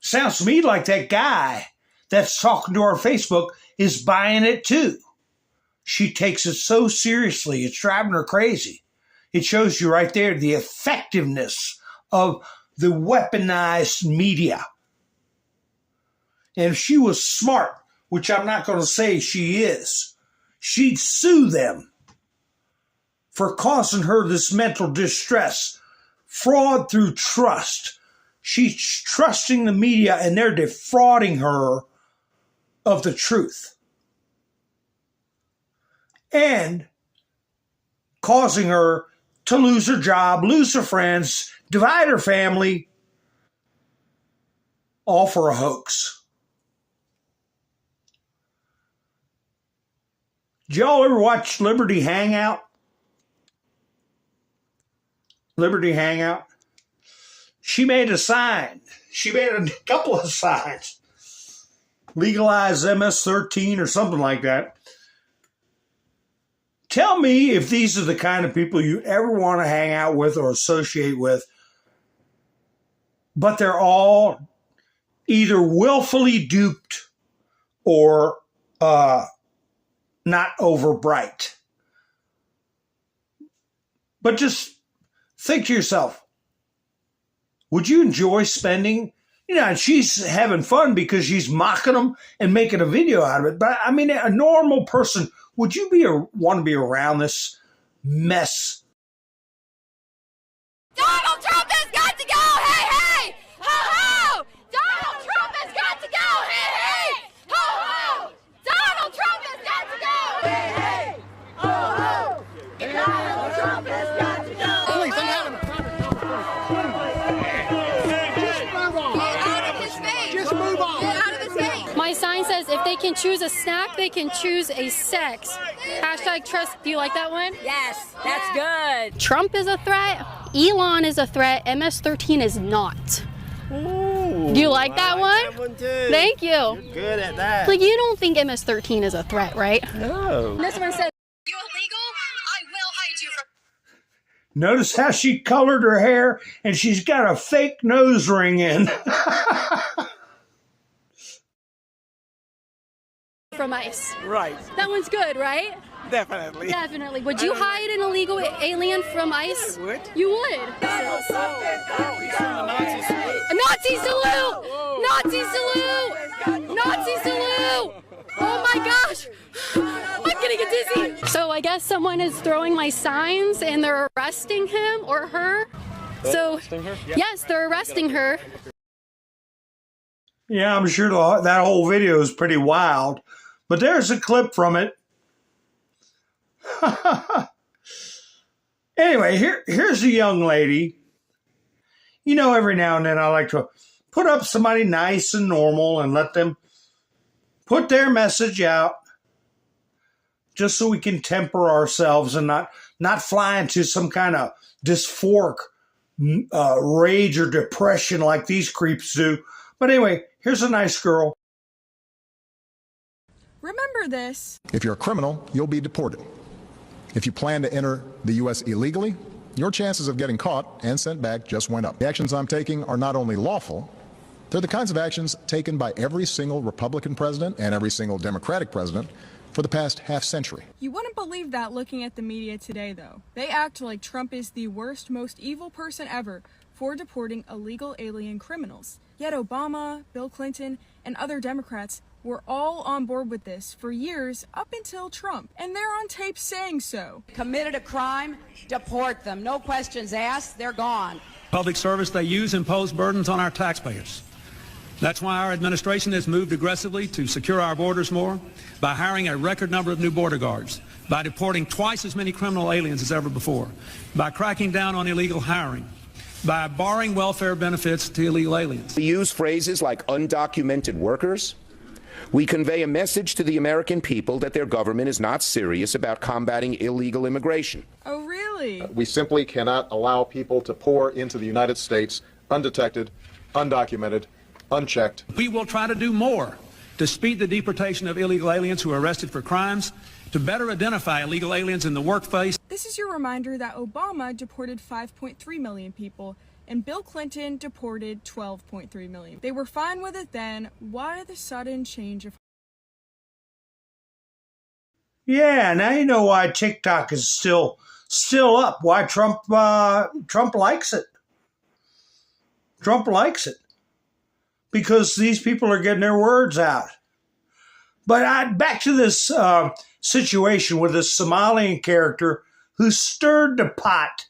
Sounds to me like that guy that's talking to our Facebook is buying it too. She takes it so seriously, it's driving her crazy. It shows you right there the effectiveness of the weaponized media. And if she was smart, which I'm not going to say she is, she'd sue them for causing her this mental distress. Fraud through trust. She's trusting the media and they're defrauding her of the truth. And causing her to lose her job, lose her friends, divide her family, all for a hoax. Did y'all ever watch Liberty Hangout? Liberty Hangout? She made a sign. She made a couple of signs. Legalize MS-13 or something like that. Tell me if these are the kind of people you ever want to hang out with or associate with, but they're all either willfully duped or not over bright. But just think to yourself, would you enjoy spending, and she's having fun because she's mocking them and making a video out of it. But I mean, a normal person, would you want to be around this mess. Donald Trump has got to go! Hey, hey! Ho, ho! Donald Trump has got to go! Hey, hey! Ho, ho! Donald Trump has got to go! Hey, hey! Ho, ho! Donald Trump has got to go! Please, I'm having a private conversation. Just move on. Get out of his face. My sign says if they can choose a snack, they can choose a sex. Hashtag trust. Do you like that one? Yes, that's good. Trump is a threat. Elon is a threat. MS-13 is not. Ooh, Do you like that one? That one too. Thank you. You're good at that. Like, you don't think MS-13 is a threat, right? No. This one says, You illegal? I will hide you from... Notice how she colored her hair and she's got a fake nose ring in. from ICE. Right. That one's good, right? Definitely. Definitely. Would you hide an illegal alien from ICE? I would. You would? A Nazi salute! Nazi salute! Nazi salute! Oh my gosh! I'm gonna get dizzy. So I guess someone is throwing my signs and they're arresting him or her. So, yes, they're arresting her. Yeah, I'm sure that whole video is pretty wild. But there's a clip from it. Anyway, here's a young lady. You know, every now and then I like to put up somebody nice and normal and let them put their message out just so we can temper ourselves and not fly into some kind of dysphoric rage or depression like these creeps do. But anyway, here's a nice girl. Remember this. If you're a criminal, you'll be deported. If you plan to enter the U.S. illegally, your chances of getting caught and sent back just went up. The actions I'm taking are not only lawful, they're the kinds of actions taken by every single Republican president and every single Democratic president for the past half century. You wouldn't believe that looking at the media today, though. They act like Trump is the worst, most evil person ever for deporting illegal alien criminals. Yet Obama, Bill Clinton, and other Democrats were all on board with this for years up until Trump, and they're on tape saying so. Committed a crime, deport them. No questions asked, they're gone. Public service they use impose burdens on our taxpayers. That's why our administration has moved aggressively to secure our borders more by hiring a record number of new border guards, by deporting twice as many criminal aliens as ever before, by cracking down on illegal hiring, by barring welfare benefits to illegal aliens. We use phrases like undocumented workers. We convey a message to the American people that their government is not serious about combating illegal immigration. Oh, really? We simply cannot allow people to pour into the United States undetected, undocumented, unchecked. We will try to do more to speed the deportation of illegal aliens who are arrested for crimes, to better identify illegal aliens in the workplace. This is your reminder that Obama deported 5.3 million people and Bill Clinton deported 12.3 million. They were fine with it then. Why the sudden change of... Yeah, now you know why TikTok is still up. Why Trump likes it. Trump likes it. Because these people are getting their words out. But back to this situation with this Somalian character who stirred the pot,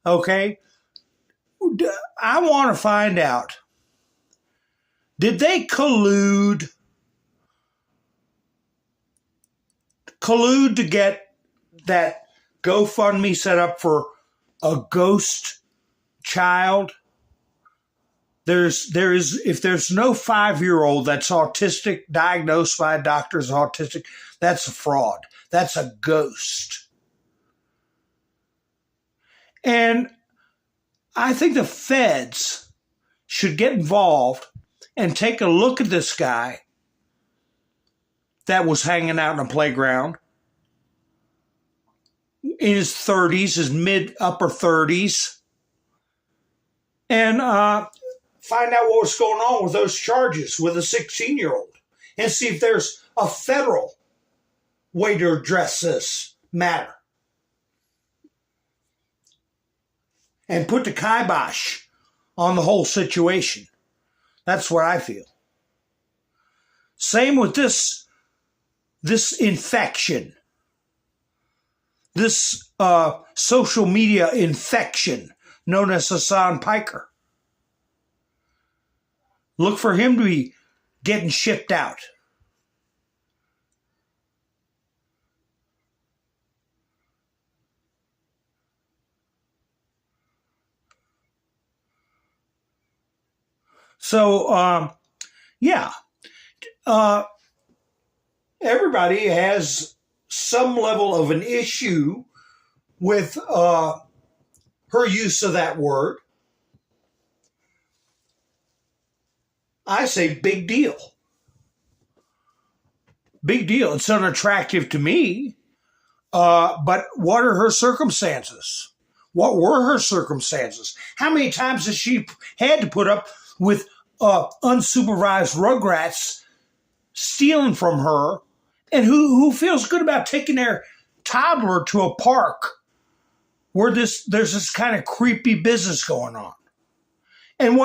okay? I want to find out, did they collude to get that GoFundMe set up for a ghost child? If there's no 5-year-old that's autistic, diagnosed by a doctor as autistic, that's a fraud. That's a ghost. And I think the feds should get involved and take a look at this guy that was hanging out in a playground in his 30s, his mid-upper 30s, and find out what was going on with those charges with a 16-year-old and see if there's a federal way to address this matter. And put the kibosh on the whole situation. That's what I feel. Same with this infection. this social media infection known as Hasan Piker. Look for him to be getting shipped out. So, yeah, everybody has some level of an issue with her use of that word. I say big deal. Big deal. It's unattractive to me, but what are her circumstances? What were her circumstances? How many times has she had to put up with unsupervised rugrats stealing from her, and who feels good about taking their toddler to a park where there's this kind of creepy business going on? And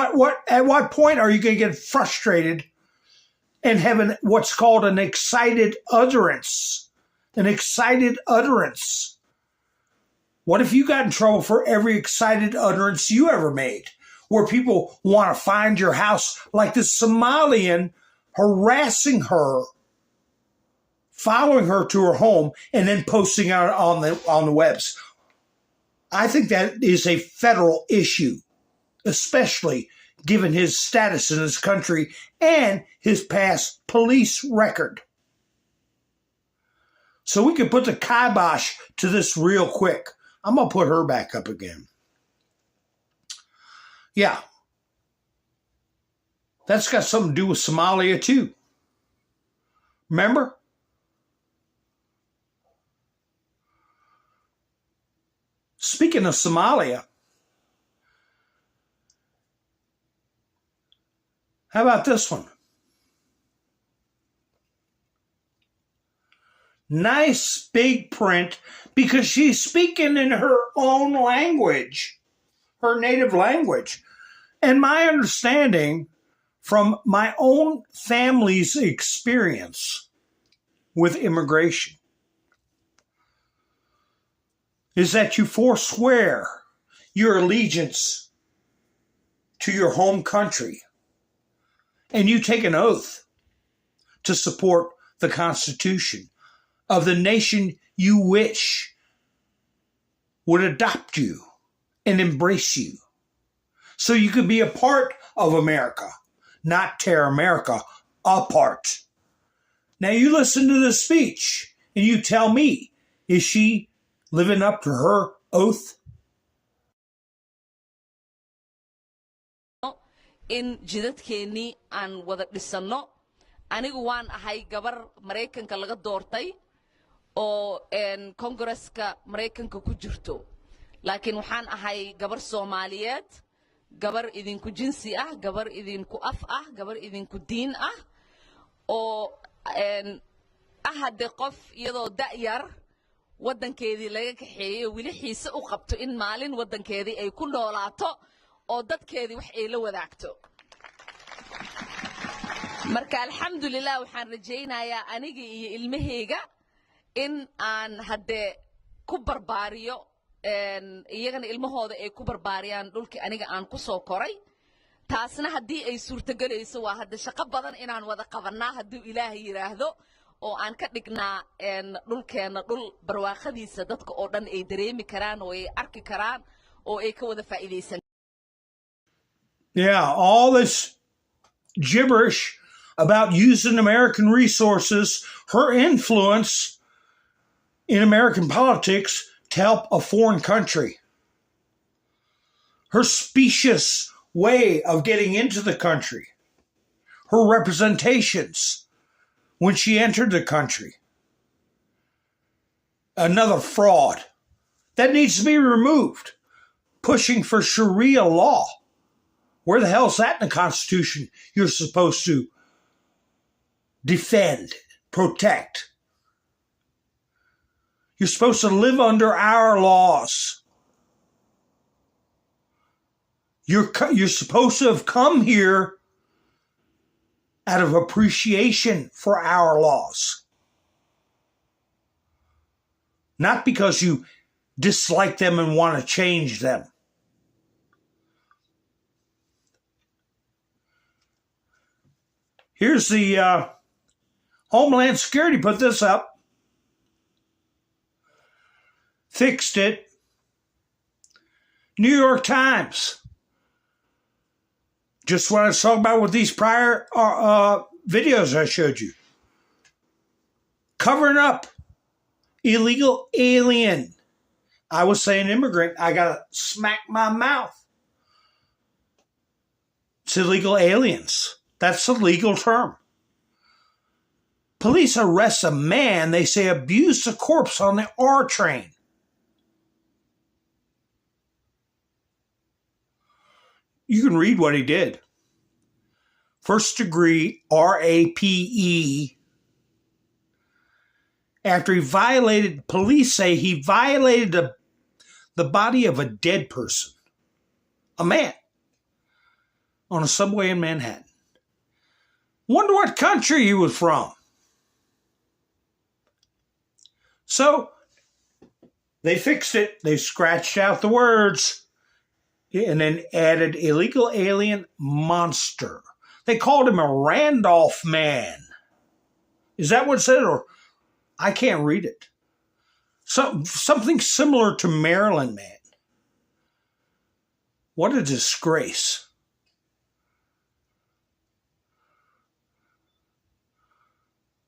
at what point are you going to get frustrated and have what's called an excited utterance? An excited utterance. What if you got in trouble for every excited utterance you ever made, where people want to find your house, like this Somalian harassing her, following her to her home, and then posting out on the webs? I think that is a federal issue, especially given his status in this country and his past police record. So we can put the kibosh to this real quick. I'm going to put her back up again. Yeah. That's got something to do with Somalia too. Remember? Speaking of Somalia, how about this one? Nice big print, because she's speaking in her own language, her native language. And my understanding from my own family's experience with immigration is that you forswear your allegiance to your home country, and you take an oath to support the Constitution of the nation you wish would adopt you and embrace you, so you could be a part of America, not tear America apart. Now you listen to this speech and you tell me, is she living up to her oath? In jidadkeennii aan wada dhisanno. Anigu waan ahay gabar Mareykanka laga doortay oo Kongresska Mareykanka ku jirto. Laakiin waxaan ahay gabar Soomaaliyeed, gabar idinku jinsi ah, gabar idinku af ah, gabar idinku diin ah, oo hadde qof iyadoo da'yar waddankeedii laga kaxeeyay wili xiise u qabto in maalin waddankeedii ay ku noolaato oo dadkeedii wax ay la wadaagto. Marka alxamdulillah waxaan rajaynayaa aniga iyo ilmahayga in aan hadde ku barbaariyo iyagana ilmahooda ay ku barbaariyaan dhulkii aniga aan ku soo koray. Taasna haddii ay suurtagelayso waa hadde shaqo badan inaan wada qabannaa hadduu Ilaahay yiraahdo oo aan ka dhignaa dhulkeena dhul barwaaqadiisa dadka oo dhan ay dareemi karaan oo ay arki karaan oo ay ka wada faa'iideysan. Yeah, all this gibberish about using American resources, her influence in American politics to help a foreign country, her specious way of getting into the country, her representations when she entered the country. Another fraud that needs to be removed. Pushing for Sharia law. Where the hell is that in the Constitution you're supposed to defend, protect? You're supposed to live under our laws. You're supposed to have come here out of appreciation for our laws. not because you dislike them and want to change them. Here's the Homeland Security put this up. Fixed it. New York Times. Just what I was talking about with these prior videos I showed you. Covering up illegal alien. I was saying immigrant. I got to smack my mouth. It's illegal aliens. That's a legal term. Police arrest a man they say abused a corpse on the R train. You can read what he did. First degree RAPE. After he violated, police say he violated the body of a dead person. A man. On a subway in Manhattan. Wonder what country he was from. So, they fixed it. They scratched out the words and then added illegal alien monster. They called him a Randolph man. Is that what it said? Or I can't read it. Something similar to Maryland man. What a disgrace.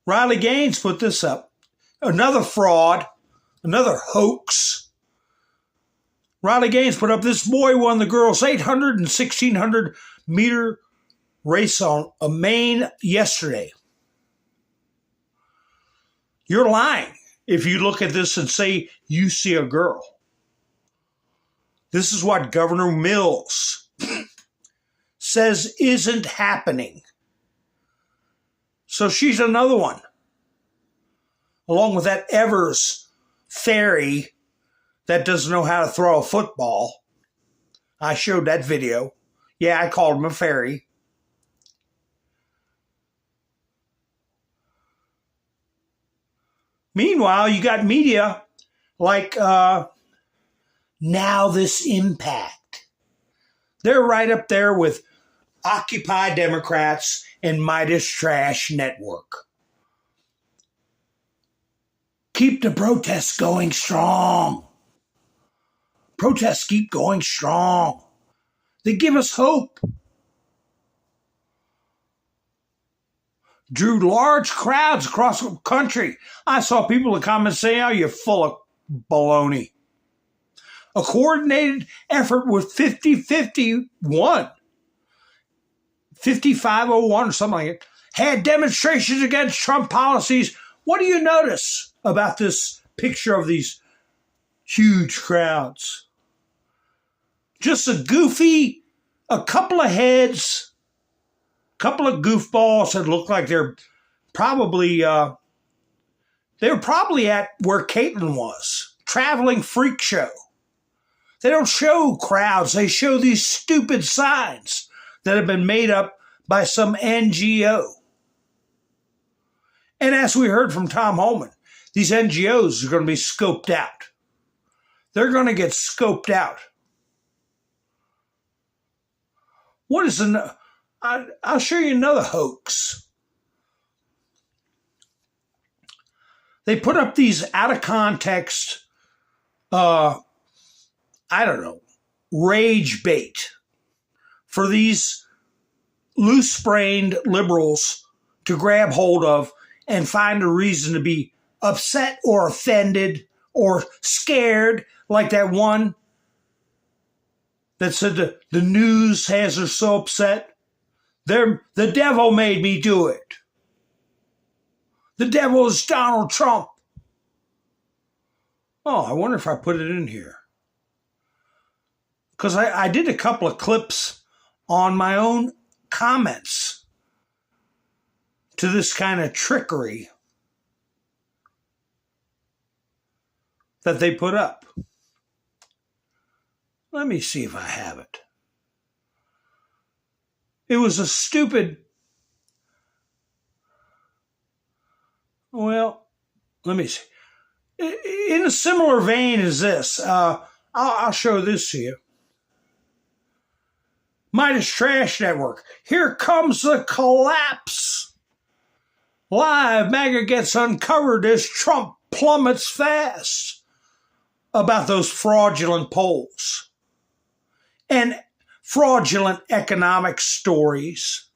Riley Gaines put this up. Another fraud. Another hoax. Riley Gaines put up, this boy won the girls' 800 and 1600 meter race on a Maine yesterday. You're lying if you look at this and say you see a girl. This is what Governor Mills says isn't happening. So she's another one. Along with that Evers fairy that doesn't know how to throw a football. I showed that video. Yeah, I called him a fairy. Meanwhile, you got media like Now This Impact. They're right up there with Occupy Democrats and Midas Trash Network. Keep the protests going strong. Protests keep going strong. They give us hope. Drew large crowds across the country. I saw people in the comments saying, oh, you're full of baloney. A coordinated effort with 5501 or something like it, had demonstrations against Trump policies. What do you notice about this picture of these huge crowds? Just a couple of heads, a couple of goofballs that look like they were probably at where Caitlin was, traveling freak show. They don't show crowds. They show these stupid signs that have been made up by some NGO. And as we heard from Tom Holman, these NGOs are going to be scoped out. They're going to get scoped out. What is I'll show you another hoax. They put up these out of context, rage bait for these loose-brained liberals to grab hold of and find a reason to be upset or offended or scared, like that one that said the news has her so upset. The devil made me do it. The devil is Donald Trump. Oh, I wonder if I put it in here. Because I did a couple of clips on my own comments to this kind of trickery that they put up. Let me see if I have it. It was a stupid... Well, let me see. in a similar vein as this, I'll show this to you. Midas Trash Network. Here comes the collapse. Live, MAGA gets uncovered as Trump plummets fast about those fraudulent polls and fraudulent economic stories.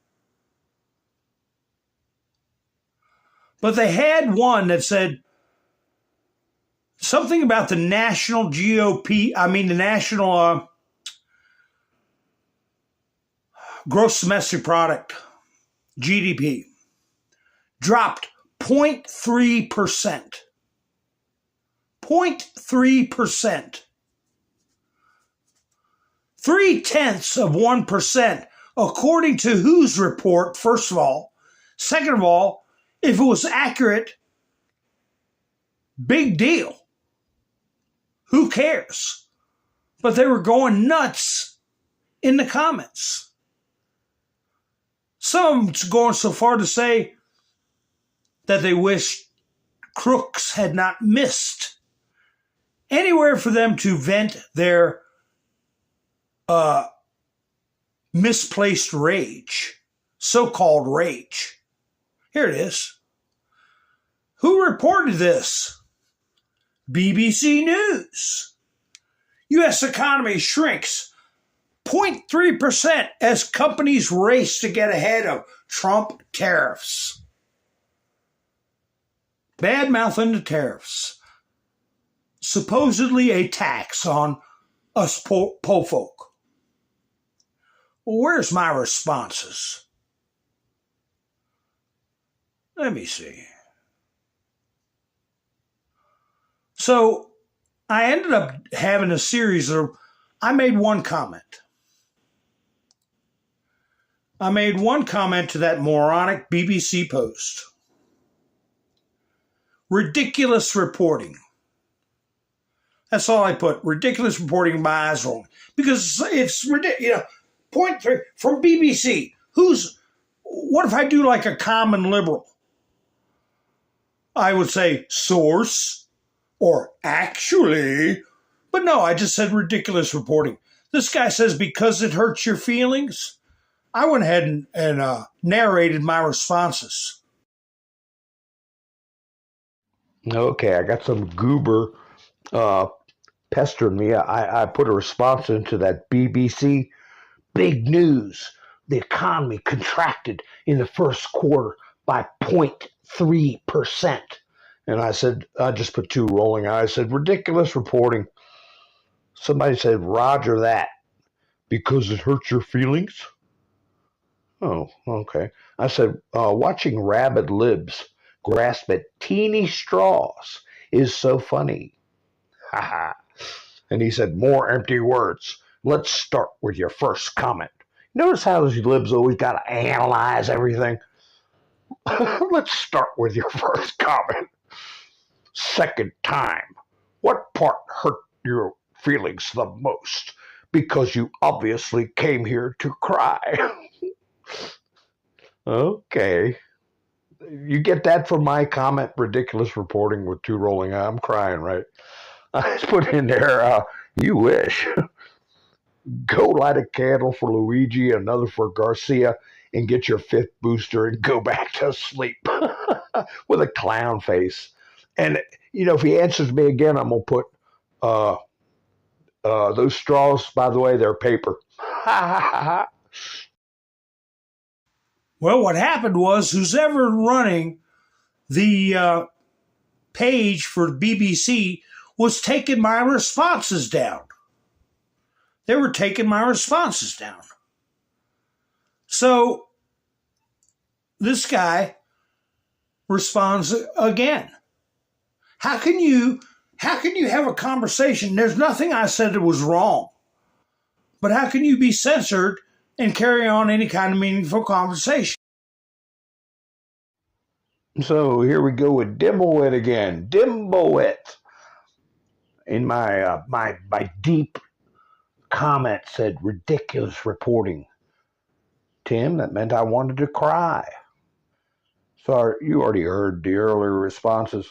But they had one that said something about the national GOP, the national gross domestic product, GDP, dropped 0.3%. 0.3%. 0.3%, according to whose report, first of all. Second of all, if it was accurate, big deal. Who cares? But they were going nuts in the comments. Some going so far to say that they wish crooks had not missed anywhere for them to vent their misplaced rage, so-called rage. Here it is. Who reported this? BBC News. U.S. economy shrinks 0.3% as companies race to get ahead of Trump tariffs. Bad mouthing the tariffs. Supposedly a tax on us po folk. Well, where's my responses? Let me see. So I ended up having a series of, I made one comment. I made one comment to that moronic BBC post. Ridiculous reporting. That's all I put. Ridiculous reporting, my eyes rolling. Because it's ridiculous. 0.3 from BBC. What if I do like a common liberal? I would say source or actually, but no, I just said ridiculous reporting. This guy says because it hurts your feelings. I went ahead and narrated my responses. Okay, I got some goober pestering me. I put a response into that BBC. Big news. The economy contracted in the first quarter by 0.3%. And I said, I just put two rolling eyes. I said, ridiculous reporting. Somebody said, Roger that. Because it hurts your feelings? Oh, okay. I said, watching rabid libs grasp at teeny straws is so funny. Ha ha. And he said, more empty words. Let's start with your first comment. Notice how those libs always got to analyze everything? Let's start with your first comment. Second time. What part hurt your feelings the most? Because you obviously came here to cry. Okay. You get that from my comment, ridiculous reporting with two rolling eyes. I'm crying, right? I just put in there, you wish. Go light a candle for Luigi, another for Garcia, and get your fifth booster and go back to sleep with a clown face. And, if he answers me again, I'm going to put those straws, by the way, they're paper. Well, what happened was who's ever running the page for BBC was taking my responses down. They were taking my responses down. So this guy responds again. How can you have a conversation? There's nothing I said that was wrong. But how can you be censored and carry on any kind of meaningful conversation? So here we go with Dimblewit again. Dimblewit. In my deep comment said ridiculous reporting. Tim, that meant I wanted to cry. So you already heard the earlier responses.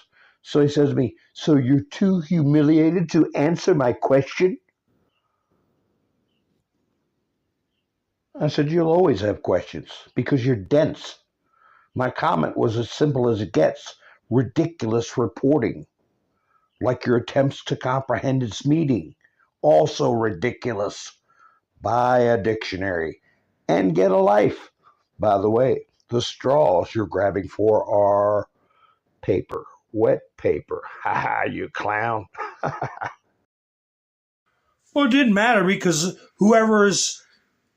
So he says to me, so you're too humiliated to answer my question? I said, you'll always have questions because you're dense. My comment was as simple as it gets. Ridiculous reporting. Like your attempts to comprehend its meaning. Also ridiculous. Buy a dictionary and get a life. By the way, the straws you're grabbing for are paper. Wet paper. Ha ha, you clown. Well, it didn't matter because whoever is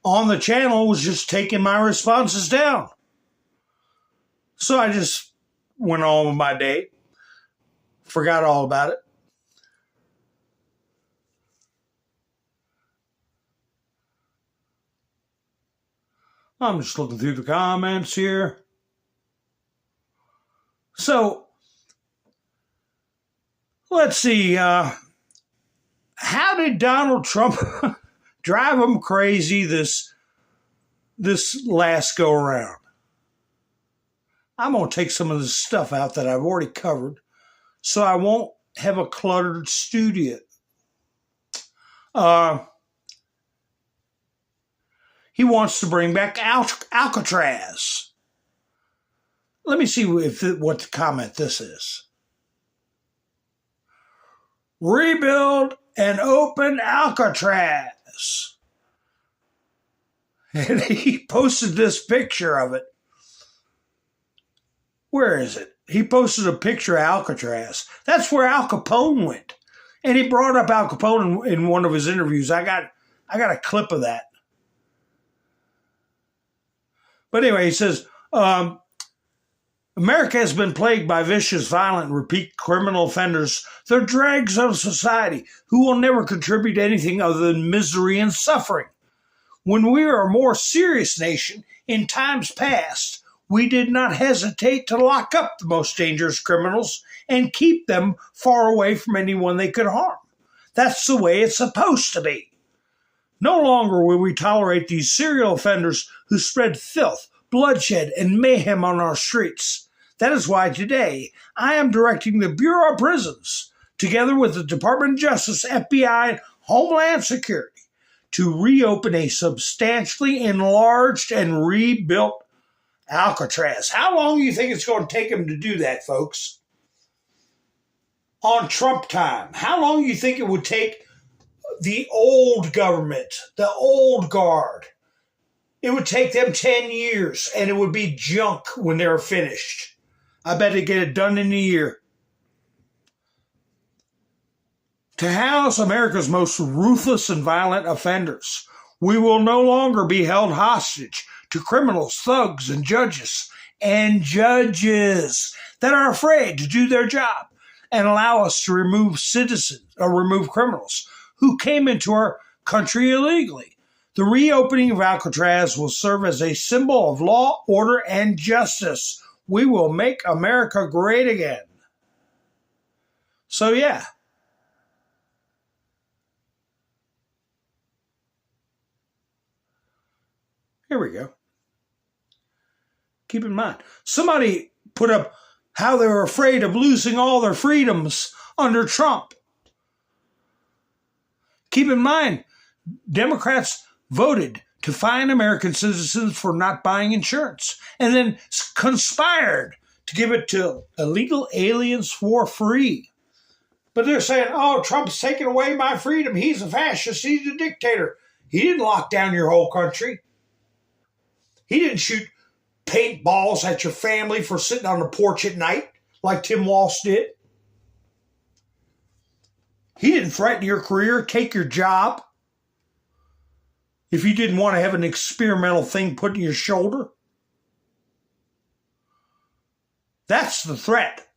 on the channel was just taking my responses down. So I just went on with my day. Forgot all about it. I'm just looking through the comments here. So, let's see. How did Donald Trump drive him crazy this last go around? I'm going to take some of the stuff out that I've already covered so I won't have a cluttered studio. He wants to bring back Alcatraz. Let me see what the comment this is. Rebuild and open Alcatraz. And he posted this picture of it. Where is it? He posted a picture of Alcatraz. That's where Al Capone went. And he brought up Al Capone in one of his interviews. I got a clip of that. But anyway, he says, America has been plagued by vicious, violent, repeat criminal offenders. They're dregs of society who will never contribute anything other than misery and suffering. When we were a more serious nation in times past, we did not hesitate to lock up the most dangerous criminals and keep them far away from anyone they could harm. That's the way it's supposed to be. No longer will we tolerate these serial offenders who spread filth, bloodshed, and mayhem on our streets. That is why today I am directing the Bureau of Prisons, together with the Department of Justice, FBI, and Homeland Security, to reopen a substantially enlarged and rebuilt Alcatraz. How long do you think it's going to take them to do that, folks? On Trump time. How long do you think it would take the old government, the old guard? It would take them 10 years, and it would be junk when they're finished. I bet they get it done in a year. To house America's most ruthless and violent offenders, we will no longer be held hostage to criminals, thugs, and judges that are afraid to do their job and allow us to remove criminals who came into our country illegally. The reopening of Alcatraz will serve as a symbol of law, order, and justice. We will make America great again. So, yeah. Here we go. Keep in mind, somebody put up how they were afraid of losing all their freedoms under Trump. Keep in mind, Democrats voted to fine American citizens for not buying insurance and then conspired to give it to illegal aliens for free. But they're saying, oh, Trump's taking away my freedom. He's a fascist. He's a dictator. He didn't lock down your whole country. He didn't shoot paintballs at your family for sitting on the porch at night like Tim Walsh did. He didn't threaten your career, take your job, if you didn't want to have an experimental thing put in your shoulder. That's the threat.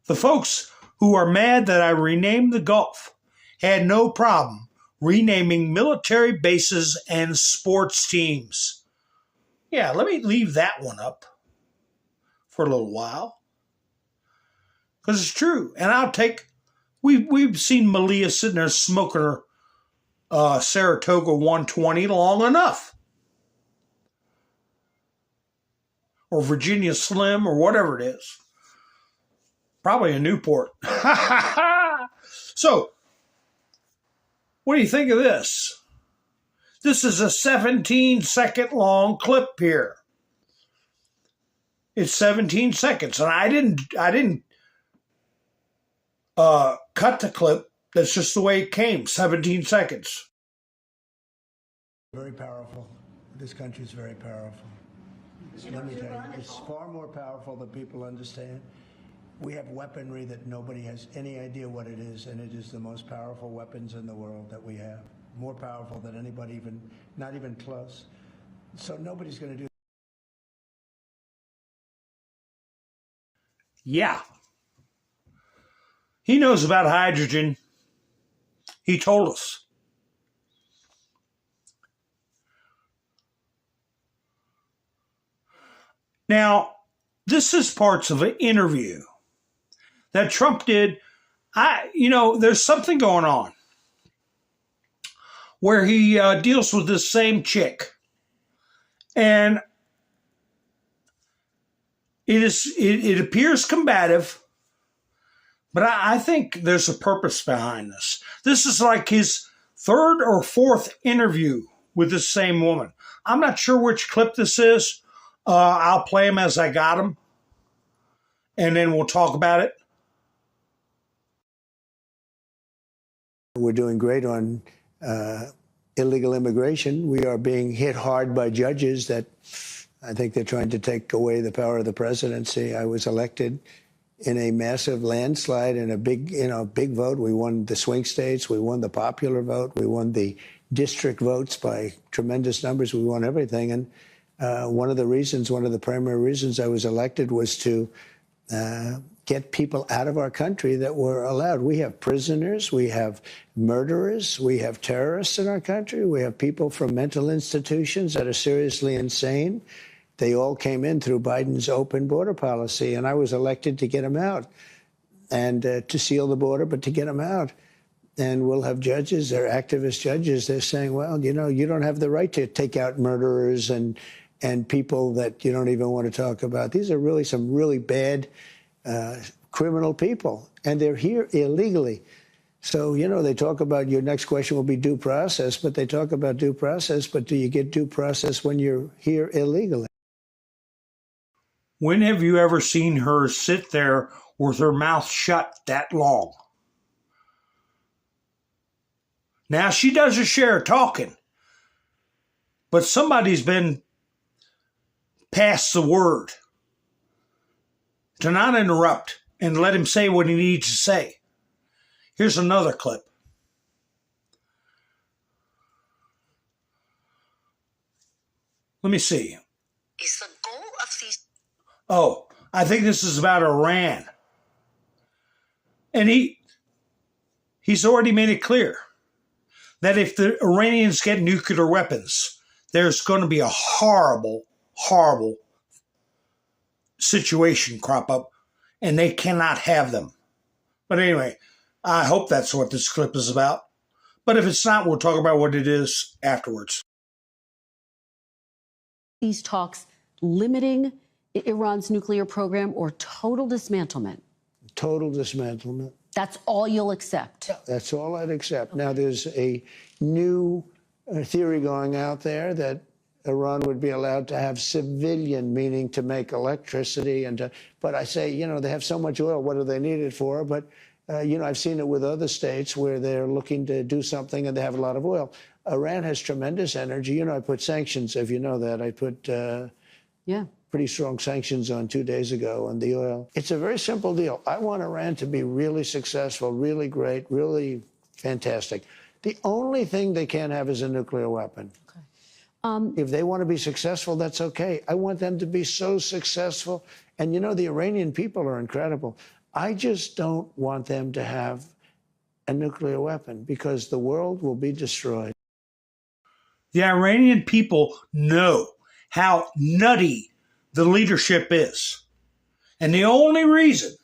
The folks who are mad that I renamed the Gulf had no problem renaming military bases and sports teams. Yeah, let me leave that one up for a little while. Because it's true. And I'll take, we've seen Malia sitting there smoking her Saratoga 120 long enough. or Virginia Slim or whatever it is. Probably a Newport. So, what do you think of this? This is a 17-second long clip here. It's 17 seconds, and I didn't cut the clip. That's just the way it came. 17 seconds. Very powerful. This country is very powerful. Let me tell you, it's far more powerful than people understand. We have weaponry that nobody has any idea what it is, and it is the most powerful weapons in the world that we have. More powerful than anybody, not even close. So nobody's going to do. Yeah. He knows about hydrogen. He told us. Now, this is parts of an interview that Trump did. There's something going on where he deals with this same chick. And it appears combative, but I think there's a purpose behind this. This is like his third or fourth interview with this same woman. I'm not sure which clip this is. I'll play them as I got them, and then we'll talk about it. We're doing great on illegal immigration. We are being hit hard by judges that I think they're trying to take away the power of the presidency. I was elected in a massive landslide and a big vote. We won the swing states. We won the popular vote. We won the district votes by tremendous numbers. We won everything. And one of the primary reasons I was elected was to get people out of our country that were allowed. We have prisoners, we have murderers, we have terrorists in our country, we have people from mental institutions that are seriously insane. They all came in through Biden's open border policy, and I was elected to get them out and to seal the border, but to get them out. And we'll have judges, they're activist judges, they're saying, well, you don't have the right to take out murderers and people that you don't even want to talk about. These are really some really bad criminal people, and they're here illegally. So, they talk about your next question will be due process, but they talk about due process, but do you get due process when you're here illegally? When have you ever seen her sit there with her mouth shut that long? Now, she does her share of talking, but somebody's been passed the word to not interrupt and let him say what he needs to say. Here's another clip. Let me see. Is the goal of these... Oh, I think this is about Iran. And he's already made it clear that if the Iranians get nuclear weapons, there's going to be a horrible, horrible situation crop up, and they cannot have them. But anyway, I hope that's what this clip is about. But if it's not, we'll talk about what it is afterwards. These talks limiting Iran's nuclear program or total dismantlement? Total dismantlement. That's all you'll accept? That's all I'd accept. Now, there's a new theory going out there that Iran would be allowed to have civilian, meaning to make electricity. But I say, they have so much oil, what do they need it for? But, I've seen it with other states where they're looking to do something and they have a lot of oil. Iran has tremendous energy. I put sanctions, if you know that. I put pretty strong sanctions on 2 days ago on the oil. It's a very simple deal. I want Iran to be really successful, really great, really fantastic. The only thing they can't have is a nuclear weapon. If they want to be successful, that's okay. I want them to be so successful. And the Iranian people are incredible. I just don't want them to have a nuclear weapon because the world will be destroyed. The Iranian people know how nutty the leadership is. And the only reason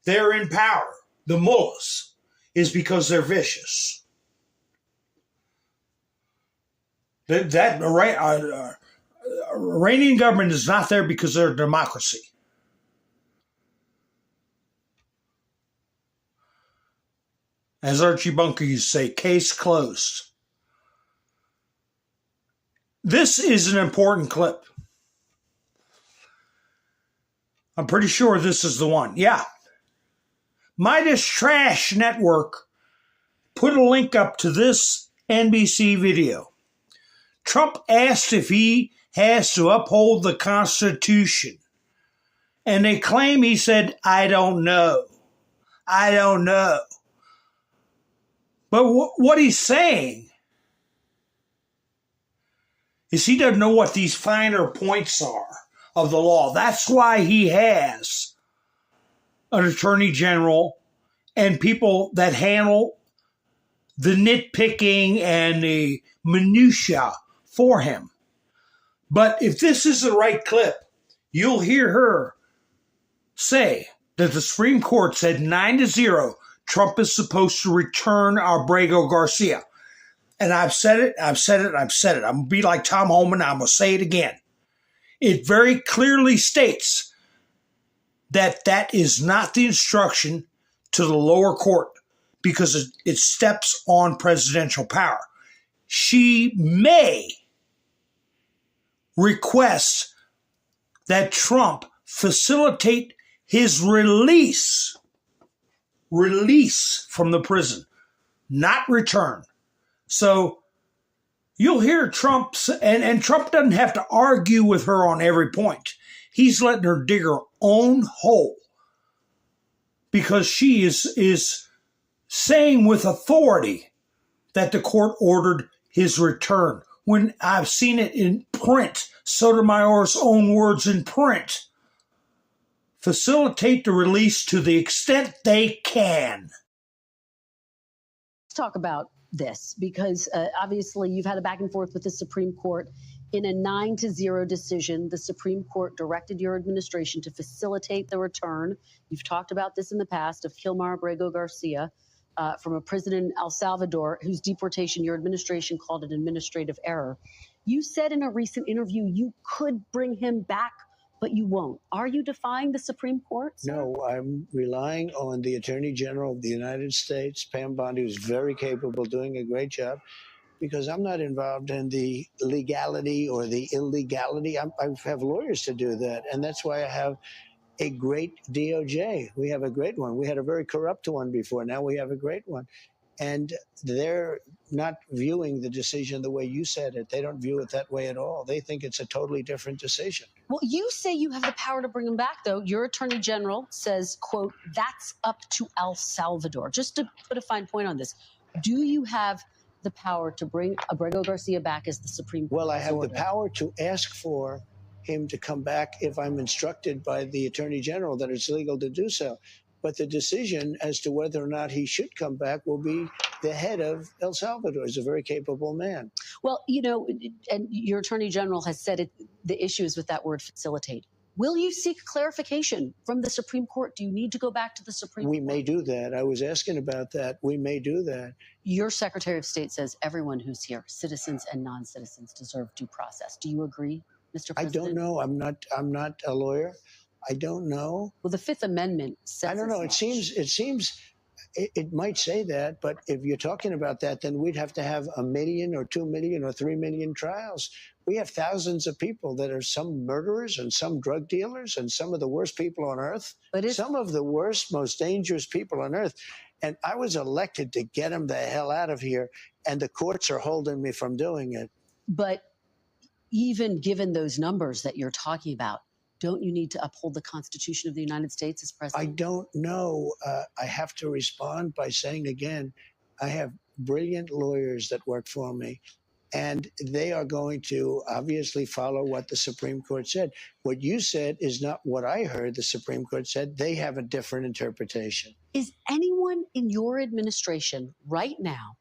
they're in power, the mullahs, is because they're vicious. Iranian government is not there because they're a democracy. As Archie Bunker used to say, case closed. This is an important clip. I'm pretty sure this is the one. Yeah. Midas Trash Network put a link up to this NBC video. Trump asked if he has to uphold the Constitution. And they claim he said, I don't know. I don't know. But what he's saying is he doesn't know what these finer points are of the law. That's why he has an attorney general and people that handle the nitpicking and the minutia for him. But if this is the right clip, you'll hear her say that the Supreme Court said 9-0, Trump is supposed to return Abrego Garcia. And I've said it. I'm going to be like Tom Homan. I'm going to say it again. It very clearly states that that is not the instruction to the lower court because it steps on presidential power. She may request that Trump facilitate his release from the prison, not return. So you'll hear Trump, and Trump doesn't have to argue with her on every point. He's letting her dig her own hole because she is saying with authority that the court ordered his return. When I've seen it in print, Sotomayor's own words in print, facilitate the release to the extent they can. Let's talk about this because obviously you've had a back and forth with the Supreme Court. In a 9-0 decision, the Supreme Court directed your administration to facilitate the return. You've talked about this in the past of Kilmar Abrego Garcia from a prison in El Salvador whose deportation your administration called an administrative error. You said in a recent interview you could bring him back, but you won't. Are you defying the Supreme Court, sir? No, I'm relying on the Attorney General of the United States, Pam Bondi, who's very capable, doing a great job, because I'm not involved in the legality or the illegality. I have lawyers to do that, and that's why I have a great DOJ. We have a great one. We had a very corrupt one before. Now we have a great one. And they're not viewing the decision the way you said it. They don't view it that way at all. They think it's a totally different decision. Well, you say you have the power to bring him back, though. Your attorney general says, quote, that's up to El Salvador. Just to put a fine point on this, do you have the power to bring Abrego Garcia back as the Supreme Court? Well, I have the power to ask for him to come back if I'm instructed by the attorney general that it's legal to do so. But the decision as to whether or not he should come back will be the head of El Salvador. He's a very capable man. Well, you know, and your attorney general has said it, the issue is with that word facilitate. Will you seek clarification from the Supreme Court? Do you need to go back to the Supreme Court? We may do that. I was asking about that. We may do that. Your Secretary of State says everyone who's here, citizens and non-citizens, deserve due process. Do you agree, Mr. President? I don't know. I'm not a lawyer. I don't know. Well, the Fifth Amendment says I don't know. It might say that, but if you're talking about that, then we'd have to have 1 million or 2 million or 3 million trials. We have thousands of people that are some murderers and some drug dealers and some of the worst people on earth. Some of the worst, most dangerous people on earth. And I was elected to get them the hell out of here, and the courts are holding me from doing it. But even given those numbers that you're talking about, don't you need to uphold the Constitution of the United States as president? I don't know. I have to respond by saying again, I have brilliant lawyers that work for me, and they are going to obviously follow what the Supreme Court said. What you said is not what I heard the Supreme Court said. They have a different interpretation. Is anyone in your administration right now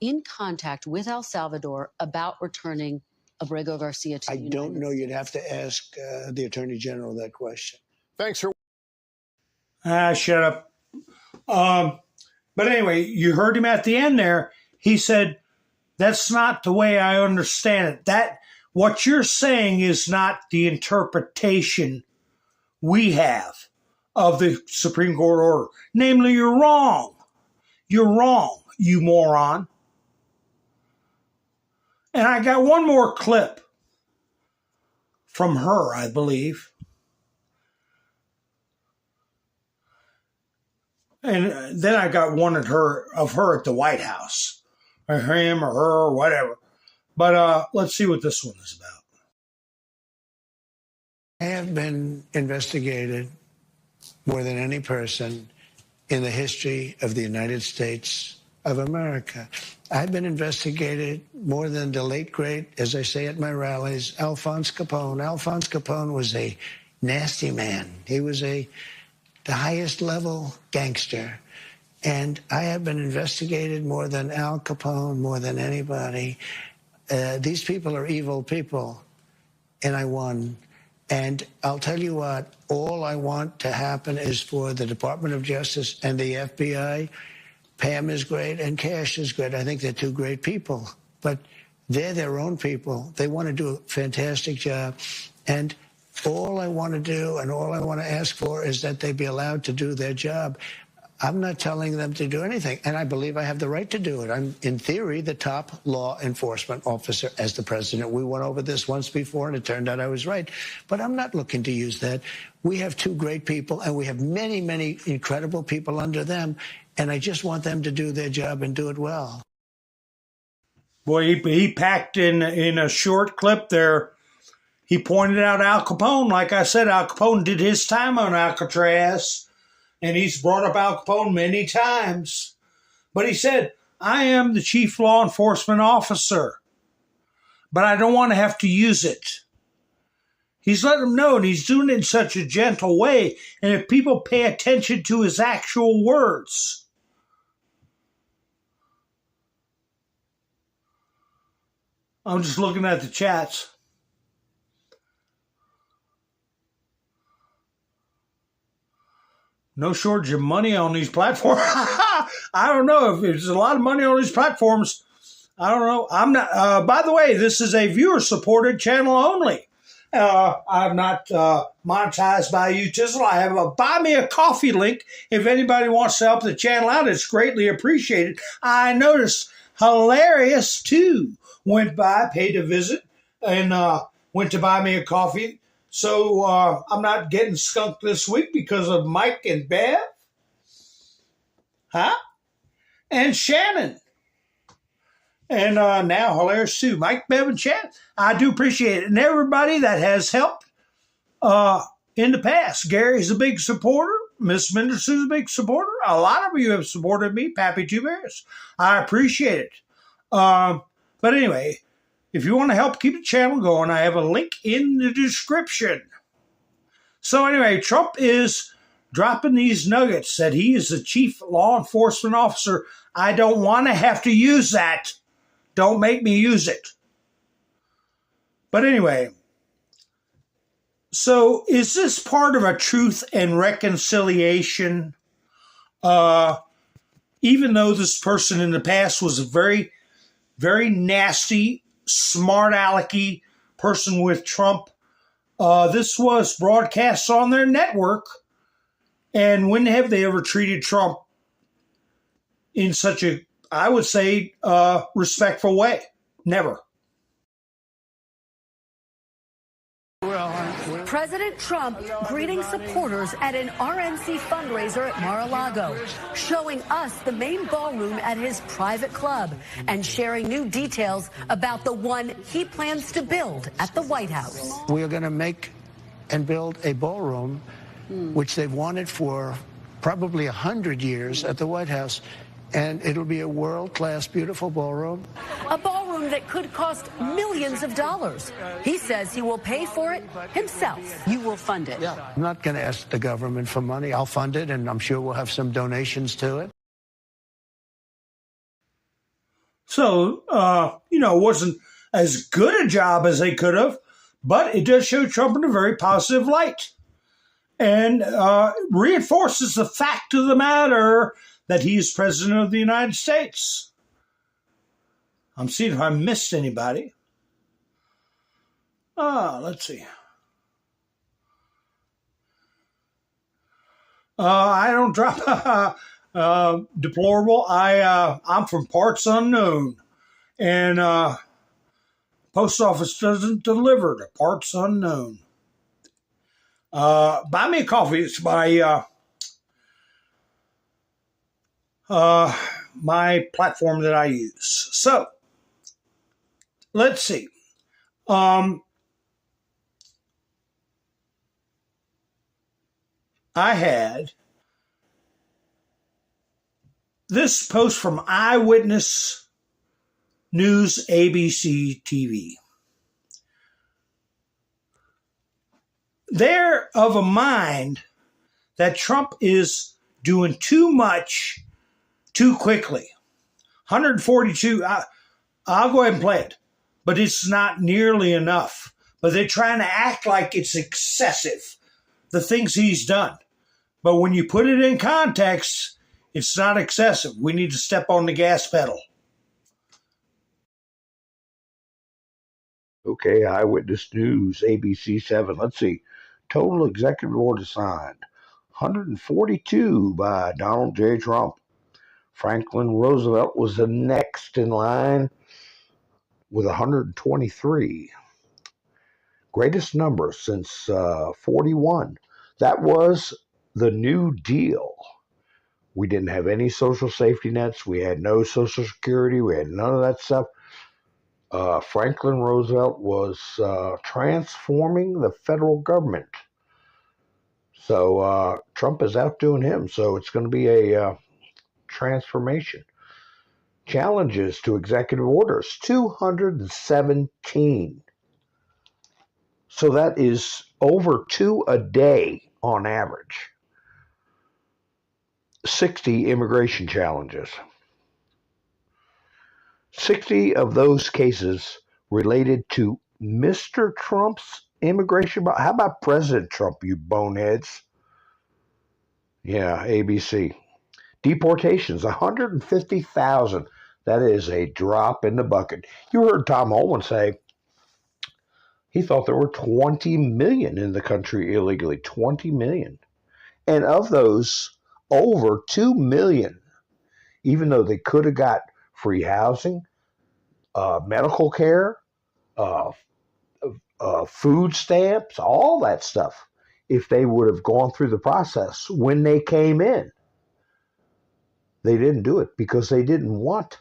in contact with El Salvador about returning Abrego Garcia to the United States? I don't know. You'd have to ask the Attorney General that question. Thanks for... Shut up. But anyway, you heard him at the end there. He said, that's not the way I understand it. what you're saying is not the interpretation we have of the Supreme Court order. Namely, you're wrong. You're wrong, you moron. And I got one more clip from her, I believe. And then I got one of her at the White House. Or him or her or whatever. But let's see what this one is about. I have been investigated more than any person in the history of the United States of America. I've been investigated more than the late, great, as I say at my rallies, Alphonse Capone. Alphonse Capone was a nasty man. He was the highest level gangster. And I have been investigated more than Al Capone, more than anybody. These people are evil people, and I won. And I'll tell you what, all I want to happen is for the Department of Justice and the FBI. Pam is great and Cash is great. I think they're two great people, but they're their own people. They want to do a fantastic job. And all I want to do and all I want to ask for is that they be allowed to do their job. I'm not telling them to do anything, and I believe I have the right to do it. I'm, in theory, the top law enforcement officer as the president. We went over this once before, and it turned out I was right. But I'm not looking to use that. We have two great people, and we have many, many incredible people under them, and I just want them to do their job and do it well. Boy, he packed in a short clip there. He pointed out Al Capone. Like I said, Al Capone did his time on Alcatraz. And he's brought up Al Capone many times. But he said, I am the chief law enforcement officer, but I don't want to have to use it. He's letting them know, and he's doing it in such a gentle way. And if people pay attention to his actual words, I'm just looking at the chats. No shortage of money on these platforms. I don't know if there's a lot of money on these platforms. I don't know. I'm not. By the way, this is a viewer-supported channel only. I'm not monetized by you, Tizzle. I have a Buy Me a Coffee link. If anybody wants to help the channel out, it's greatly appreciated. I noticed Hilarious, too, went by, paid a visit, and went to buy me a coffee. So I'm not getting skunked this week because of Mike and Bev. Huh? And Shannon. And now Hilarious too. Mike, Bev, and Shannon. I do appreciate it. And everybody that has helped in the past. Gary's a big supporter. Miss Menderson's a big supporter. A lot of you have supported me. Pappy Two Bears. I appreciate it. But anyway, if you want to help keep the channel going, I have a link in the description. So anyway, Trump is dropping these nuggets that he is the chief law enforcement officer. I don't want to have to use that. Don't make me use it. But anyway, so is this part of a truth and reconciliation? Even though this person in the past was a very, very nasty, smart alecky person with Trump. This was broadcast on their network. And when have they ever treated Trump in such a, I would say, respectful way? Never. President Trump greeting supporters at an RNC fundraiser at Mar-a-Lago, showing us the main ballroom at his private club and sharing new details about the one he plans to build at the White House. We are going to make and build a ballroom, which they've wanted for probably 100 years at the White House. And it'll be a world-class, beautiful ballroom. A ballroom that could cost millions of dollars. He says he will pay for it himself. You will fund it. Yeah. I'm not going to ask the government for money. I'll fund it, and I'm sure we'll have some donations to it. So, it wasn't as good a job as they could have, but it does show Trump in a very positive light. And reinforces the fact of the matter that he is president of the United States. I'm seeing if I missed anybody. Let's see. I don't drop deplorable. I'm from parts unknown, and post office doesn't deliver to parts unknown. Buy me a coffee. It's by my platform that I use. So let's see. I had this post from Eyewitness News ABC TV. They're of a mind that Trump is doing too much too quickly. 142, I'll go ahead and play it, but it's not nearly enough. But they're trying to act like it's excessive, the things he's done. But when you put it in context, it's not excessive. We need to step on the gas pedal. Okay, Eyewitness News, ABC 7. Let's see. Total executive order signed. 142 by Donald J. Trump. Franklin Roosevelt was the next in line with 123. Greatest number since 41. That was the New Deal. We didn't have any social safety nets. We had no Social Security. We had none of that stuff. Franklin Roosevelt was transforming the federal government. So Trump is outdoing him. So it's going to be a transformation. Challenges to executive orders, 217. So that is over 2 a day on average. 60 immigration challenges. 60 of those cases related to Mr. Trump's immigration. How about President Trump, you boneheads? Yeah, ABC. Deportations, 150,000. That is a drop in the bucket. You heard Tom Holman say he thought there were 20 million in the country illegally. 20 million. And of those, over 2 million, even though they could have got free housing, medical care, food stamps, all that stuff, if they would have gone through the process when they came in. They didn't do it because they didn't want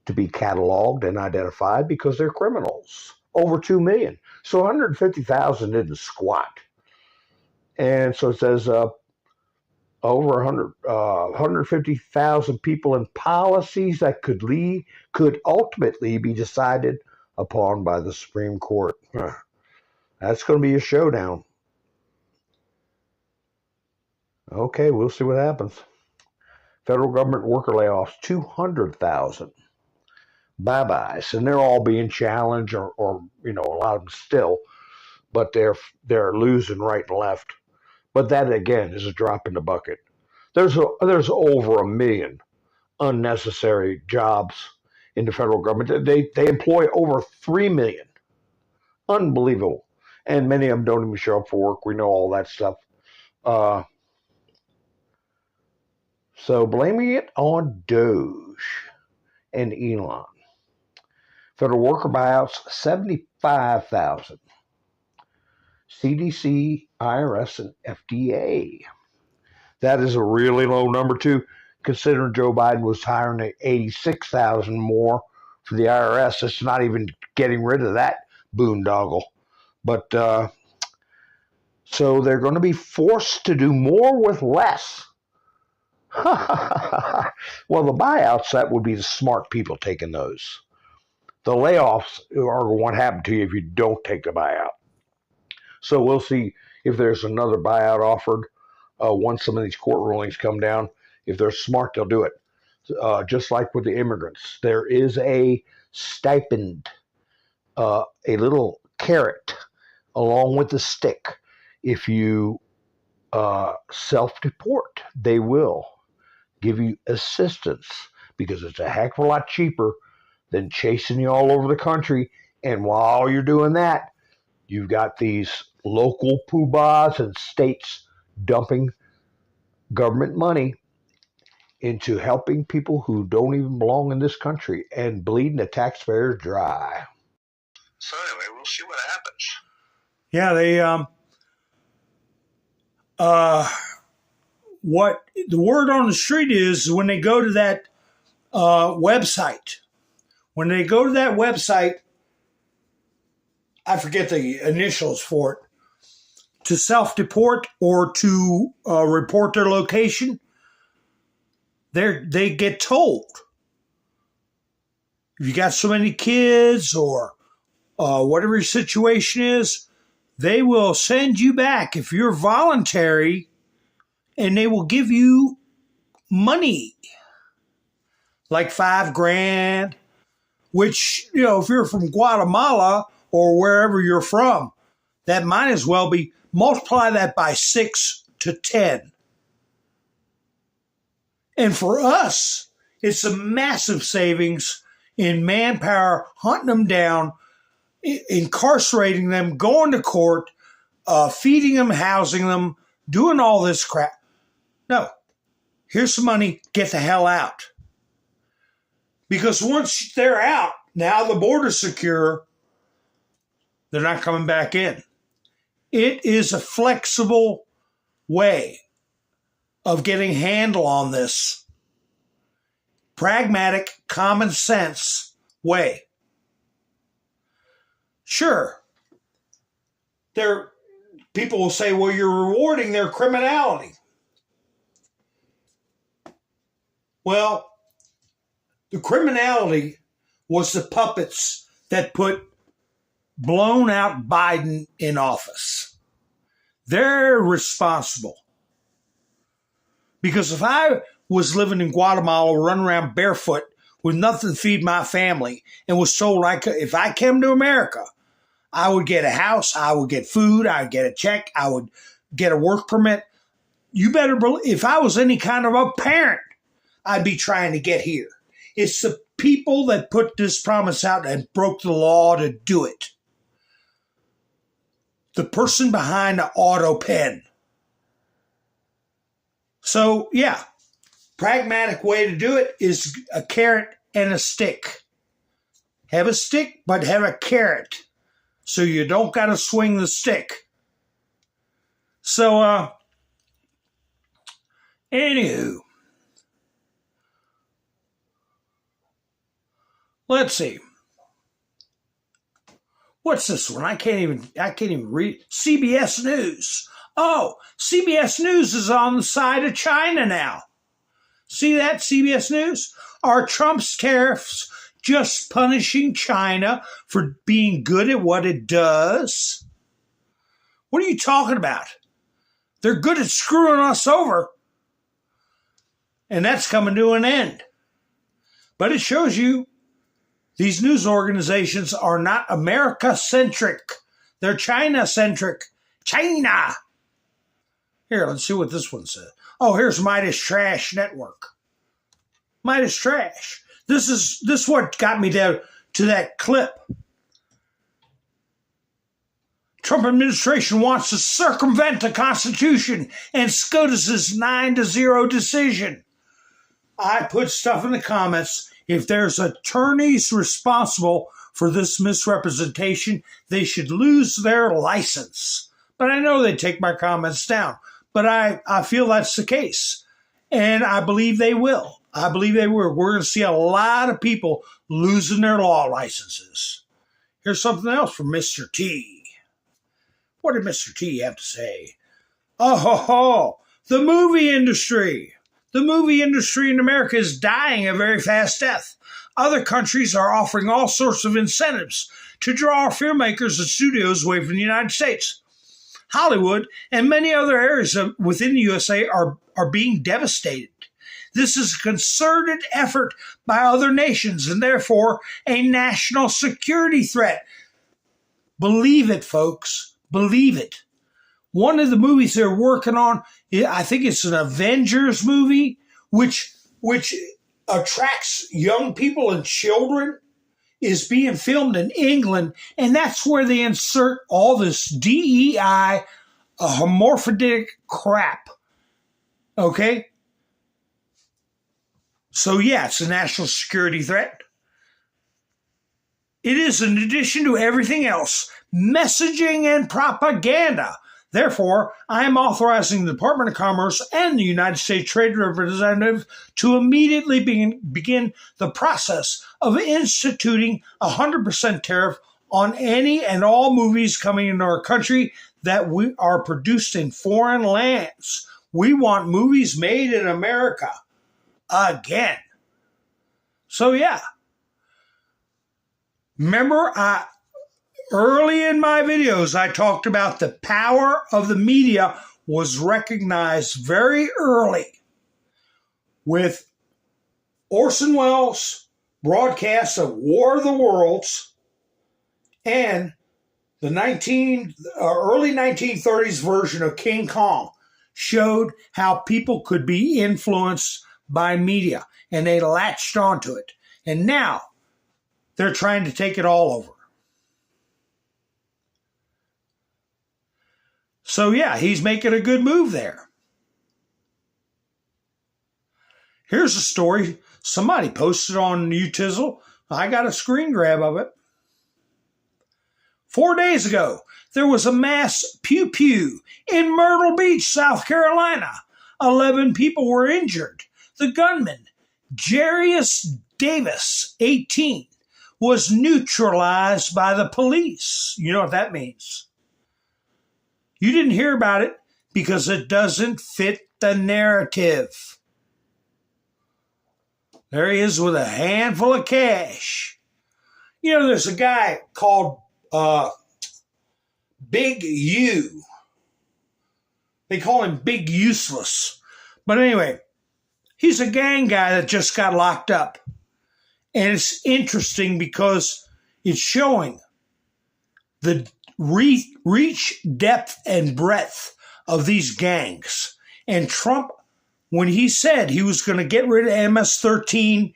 to be cataloged and identified because they're criminals. Over 2 million. So 150,000 didn't squat. And so it says over 150,000 people in policies that could ultimately be decided upon by the Supreme Court. That's going to be a showdown. Okay, we'll see what happens. Federal government worker layoffs, 200,000. Bye-byes, and they're all being challenged, or a lot of them still, but they're losing right and left. But that again is a drop in the bucket. There's over 1 million unnecessary jobs in the federal government. They employ over 3 million. Unbelievable, and many of them don't even show up for work. We know all that stuff. So blaming it on Doge and Elon. Federal worker buyouts, 75,000. CDC, IRS, and FDA. That is a really low number, too, considering Joe Biden was hiring 86,000 more for the IRS. It's not even getting rid of that boondoggle. But so they're going to be forced to do more with less. Well, the buyouts, that would be the smart people taking those. The layoffs are what happened to you if you don't take the buyout. So we'll see if there's another buyout offered once some of these court rulings come down. If they're smart, they'll do it. Just like with the immigrants, there is a stipend, a little carrot along with the stick. If you self-deport, they will give you assistance because it's a heck of a lot cheaper than chasing you all over the country. And while you're doing that, You've got these local poobahs and states dumping government money into helping people who don't even belong in this country and bleeding the taxpayers dry. So anyway, we'll see what happens. Yeah, they what the word on the street is when they go to that website. When they go to that website, I forget the initials for it, to self-deport or to report their location, they get told. If you got so many kids or whatever your situation is, they will send you back if you're voluntary, and they will give you money, like $5,000, which, you know, if you're from Guatemala or wherever you're from, that might as well be, multiply that by 6 to 10. And for us, it's a massive savings in manpower, hunting them down, incarcerating them, going to court, feeding them, housing them, doing all this crap. No, here's some money, get the hell out. Because once they're out, now the border's secure, they're not coming back in. It is a flexible way of getting a handle on this. Pragmatic, common sense way. Sure, people will say, well, you're rewarding their criminality. Well, the criminality was the puppets that put blown out Biden in office. They're responsible. Because if I was living in Guatemala, running around barefoot with nothing to feed my family, and was told if I came to America, I would get a house, I would get food, I would get a check, I would get a work permit. You better believe, if I was any kind of a parent, I'd be trying to get here. It's the people that put this promise out and broke the law to do it. The person behind the auto pen. So, yeah, pragmatic way to do it is a carrot and a stick. Have a stick, but have a carrot, so you don't got to swing the stick. So, anywho, let's see. What's this one? I can't even read. CBS News. Oh, CBS News is on the side of China now. See that, CBS News? Are Trump's tariffs just punishing China for being good at what it does? What are you talking about? They're good at screwing us over. And that's coming to an end. But it shows you these news organizations are not America-centric. They're China-centric. China! Here, let's see what this one says. Oh, here's Midas Trash Network. Midas Trash. This is what got me to that clip. Trump administration wants to circumvent the Constitution and SCOTUS's 9-0 decision. I put stuff in the comments. If there's attorneys responsible for this misrepresentation, they should lose their license. But I know they take my comments down. But I feel that's the case. And I believe they will. I believe they will. We're going to see a lot of people losing their law licenses. Here's something else from Mr. T. What did Mr. T have to say? Oh, ho, ho. The movie industry. The movie industry in America is dying a very fast death. Other countries are offering all sorts of incentives to draw filmmakers and studios away from the United States. Hollywood and many other areas within the USA are being devastated. This is a concerted effort by other nations and therefore a national security threat. Believe it, folks. Believe it. One of the movies they're working on, I think it's an Avengers movie, which attracts young people and children. is being filmed in England, and that's where they insert all this DEI, hermaphroditic crap. Okay? So, yeah, it's a national security threat. It is, in addition to everything else, messaging and propaganda. Therefore, I am authorizing the Department of Commerce and the United States Trade Representative to immediately begin the process of instituting a 100% tariff on any and all movies coming into our country that we are produced in foreign lands. We want movies made in America again. So, yeah. Remember, early in my videos, I talked about the power of the media was recognized very early with Orson Welles' broadcast of War of the Worlds and the early 1930s version of King Kong showed how people could be influenced by media, and they latched onto it. And now they're trying to take it all over. So, yeah, he's making a good move there. Here's a story somebody posted on Utizzle. I got a screen grab of it. 4 days ago, there was a mass pew-pew in Myrtle Beach, South Carolina. 11 people were injured. The gunman, Jarius Davis, 18, was neutralized by the police. You know what that means. You didn't hear about it because it doesn't fit the narrative. There he is with a handful of cash. You know, there's a guy called Big U. They call him Big Useless. But anyway, he's a gang guy that just got locked up. And it's interesting because it's showing the reach, depth, and breadth of these gangs. And Trump, when he said he was going to get rid of MS-13,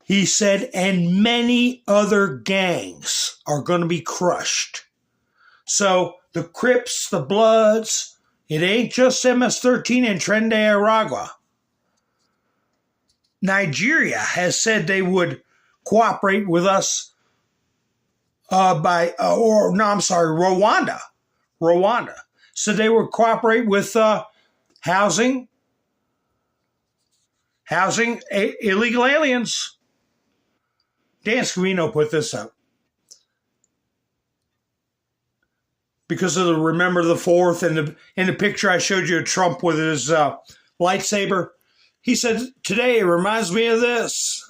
he said, and many other gangs are going to be crushed. So the Crips, the Bloods, it ain't just MS-13 and Tren de Aragua. Nigeria has said they would cooperate with us Rwanda. So they would cooperate with housing illegal aliens. Dan Scavino put this up. Because of the Remember the 4th and in the picture I showed you of Trump with his lightsaber. He said, today it reminds me of this.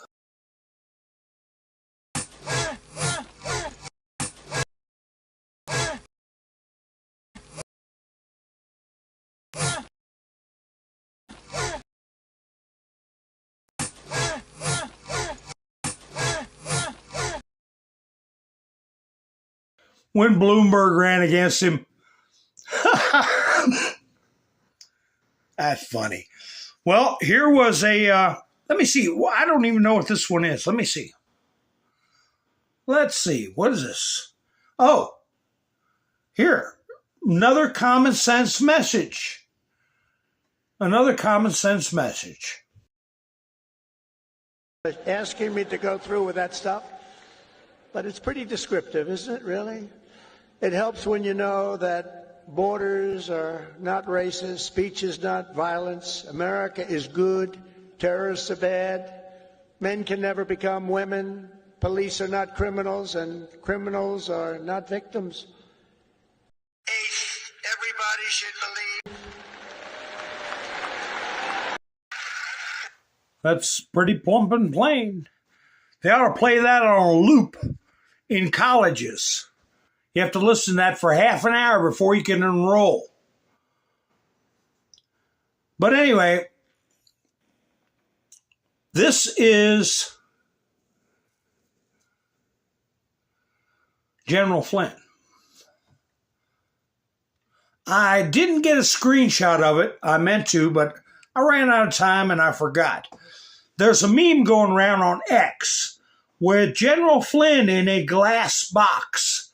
When Bloomberg ran against him. That's funny. Well, here was a, let me see. Well, I don't even know what this one is. Let me see. Let's see. What is this? Oh, here. Another common sense message. Another common sense message. Asking me to go through with that stuff, but it's pretty descriptive, isn't it, really? It helps when you know that borders are not racist, speech is not violence, America is good, terrorists are bad, men can never become women, police are not criminals, and criminals are not victims. Everybody should believe. That's pretty plump and plain. They ought to play that on a loop in colleges. You have to listen to that for half an hour before you can enroll. But anyway, this is General Flynn. I didn't get a screenshot of it. I meant to, but I ran out of time and I forgot. There's a meme going around on X with General Flynn in a glass box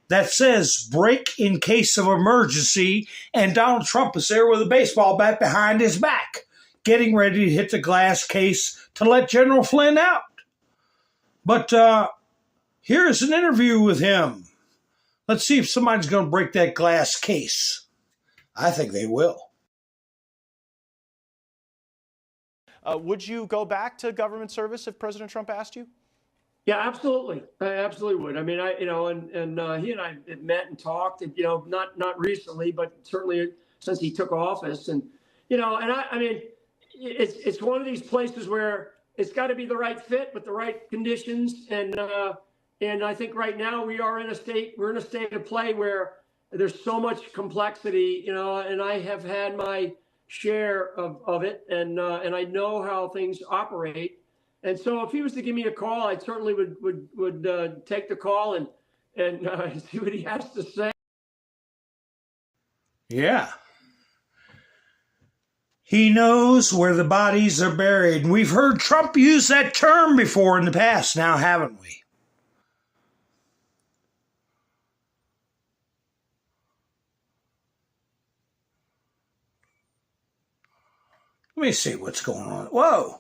that says break in case of emergency, and Donald Trump is there with a baseball bat behind his back, getting ready to hit the glass case to let General Flynn out. But here's an interview with him. Let's see if somebody's going to break that glass case. I think they will. Would you go back to government service if President Trump asked you? Yeah, absolutely. I absolutely would. I mean, he and I have met and talked, and, not recently, but certainly since he took office. And, I mean, it's one of these places where it's got to be the right fit with the right conditions. And I think right now we're in a state of play where there's so much complexity, and I have had my share of it, and I know how things operate. And so if he was to give me a call, I certainly would take the call and see what he has to say. Yeah. He knows where the bodies are buried. And we've heard Trump use that term before in the past now, haven't we? Let me see what's going on. Whoa.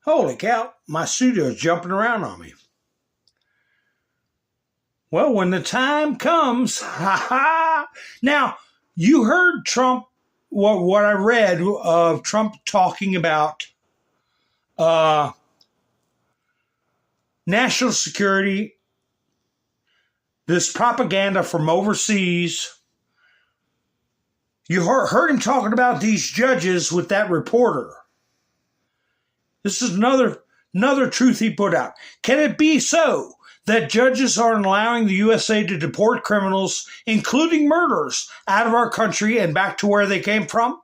Holy cow, my studio's jumping around on me. Well, when the time comes, Now, you heard Trump, what I read of Trump talking about national security, this propaganda from overseas. You heard him talking about these judges with that reporter. This is another truth he put out. Can it be so that judges are allowing the USA to deport criminals, including murderers, out of our country and back to where they came from?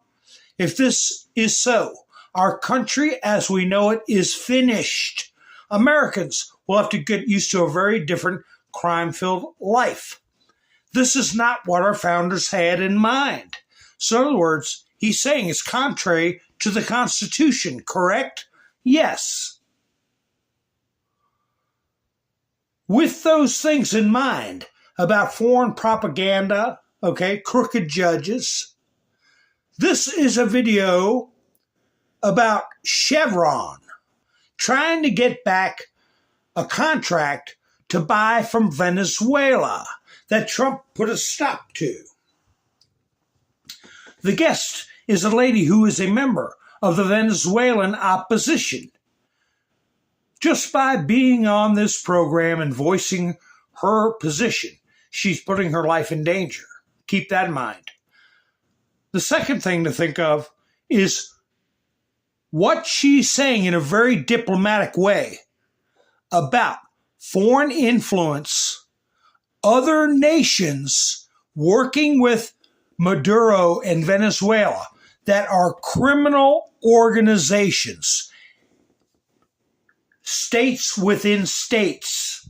If this is so, our country as we know it is finished. Americans will have to get used to a very different crime-filled life. This is not what our founders had in mind. So in other words, he's saying it's contrary to the Constitution, correct? Yes. With those things in mind about foreign propaganda, crooked judges, this is a video about Chevron trying to get back a contract to buy from Venezuela that Trump put a stop to. The guest is a lady who is a member of the Venezuelan opposition. Just by being on this program and voicing her position, she's putting her life in danger. Keep that in mind. The second thing to think of is what she's saying in a very diplomatic way about foreign influence, other nations working with Maduro and Venezuela that are criminal organizations, states within states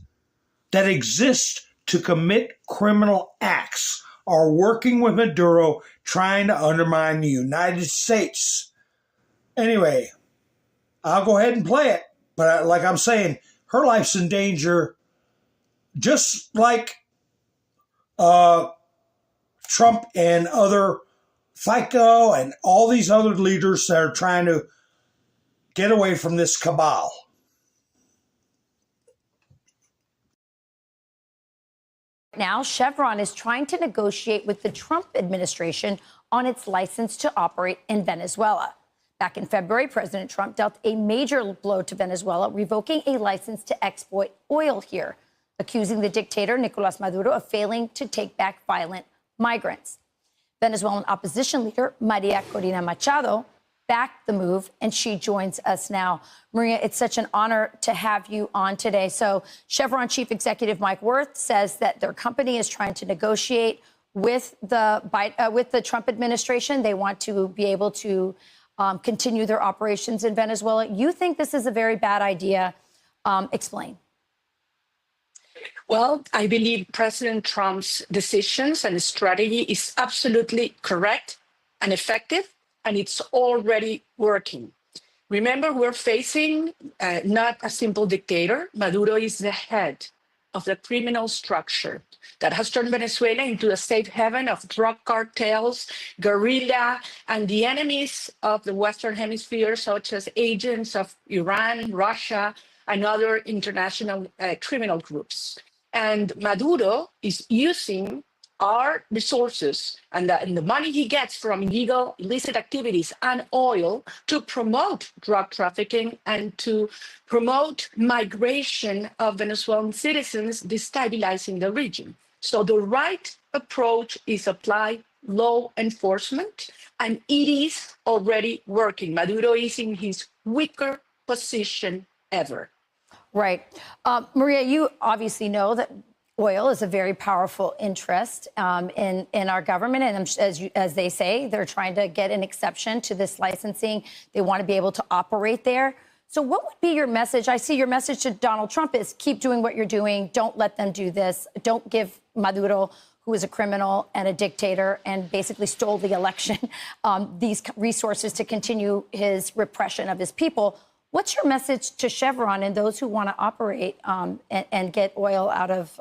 that exist to commit criminal acts are working with Maduro trying to undermine the United States. Anyway, I'll go ahead and play it. But like I'm saying, her life's in danger just like Trump and other FICO and all these other leaders that are trying to get away from this cabal. Now, Chevron is trying to negotiate with the Trump administration on its license to operate in Venezuela. Back in February, President Trump dealt a major blow to Venezuela, revoking a license to export oil here, accusing the dictator, Nicolas Maduro, of failing to take back violent migrants. Venezuelan opposition leader Maria Corina Machado backed the move, and she joins us now. Maria, it's such an honor to have you on today. So Chevron Chief Executive Mike Wirth says that their company is trying to negotiate with the Trump administration. They want to be able to continue their operations in Venezuela. You think this is a very bad idea. Explain. Well, I believe President Trump's decisions and strategy is absolutely correct and effective, and it's already working. Remember, we're facing not a simple dictator. Maduro is the head of the criminal structure that has turned Venezuela into a safe haven of drug cartels, guerrilla, and the enemies of the Western Hemisphere, such as agents of Iran, Russia, and other international criminal groups. And Maduro is using our resources and the money he gets from illegal, illicit activities and oil to promote drug trafficking and to promote migration of Venezuelan citizens, destabilizing the region. So the right approach is apply law enforcement, and it is already working. Maduro is in his weaker position ever. Right. Maria, you obviously know that oil is a very powerful interest in our government. And as they say, they're trying to get an exception to this licensing. They want to be able to operate there. So what would be your message? I see your message to Donald Trump is keep doing what you're doing. Don't let them do this. Don't give Maduro, who is a criminal and a dictator and basically stole the election, these resources to continue his repression of his people. What's your message to Chevron and those who want to operate and get oil out of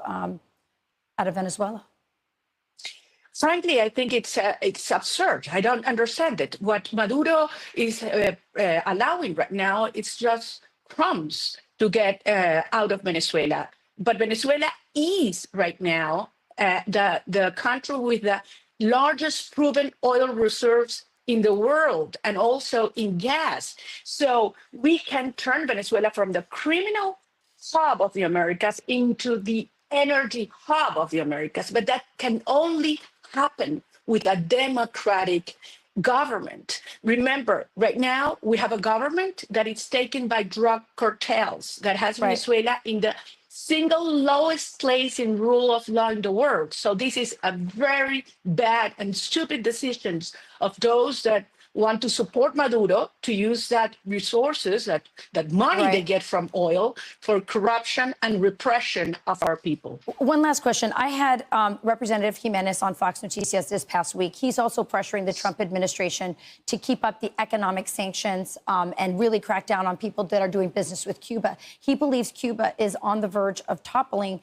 Venezuela? Frankly, I think it's absurd. I don't understand it. What Maduro is allowing right now, it's just crumbs to get out of Venezuela. But Venezuela is right now the country with the largest proven oil reserves in the world, and also in gas. So we can turn Venezuela from the criminal hub of the Americas into the energy hub of the Americas. But that can only happen with a democratic government. Remember, right now we have a government that is taken by drug cartels, that has Venezuela in the single lowest place in rule of law in the world. So this is a very bad and stupid decisions of those that want to support Maduro to use that resources, that money they get from oil for corruption and repression of our people. One last question. I had Representative Jimenez on Fox Noticias this past week. He's also pressuring the Trump administration to keep up the economic sanctions and really crack down on people that are doing business with Cuba. He believes Cuba is on the verge of toppling.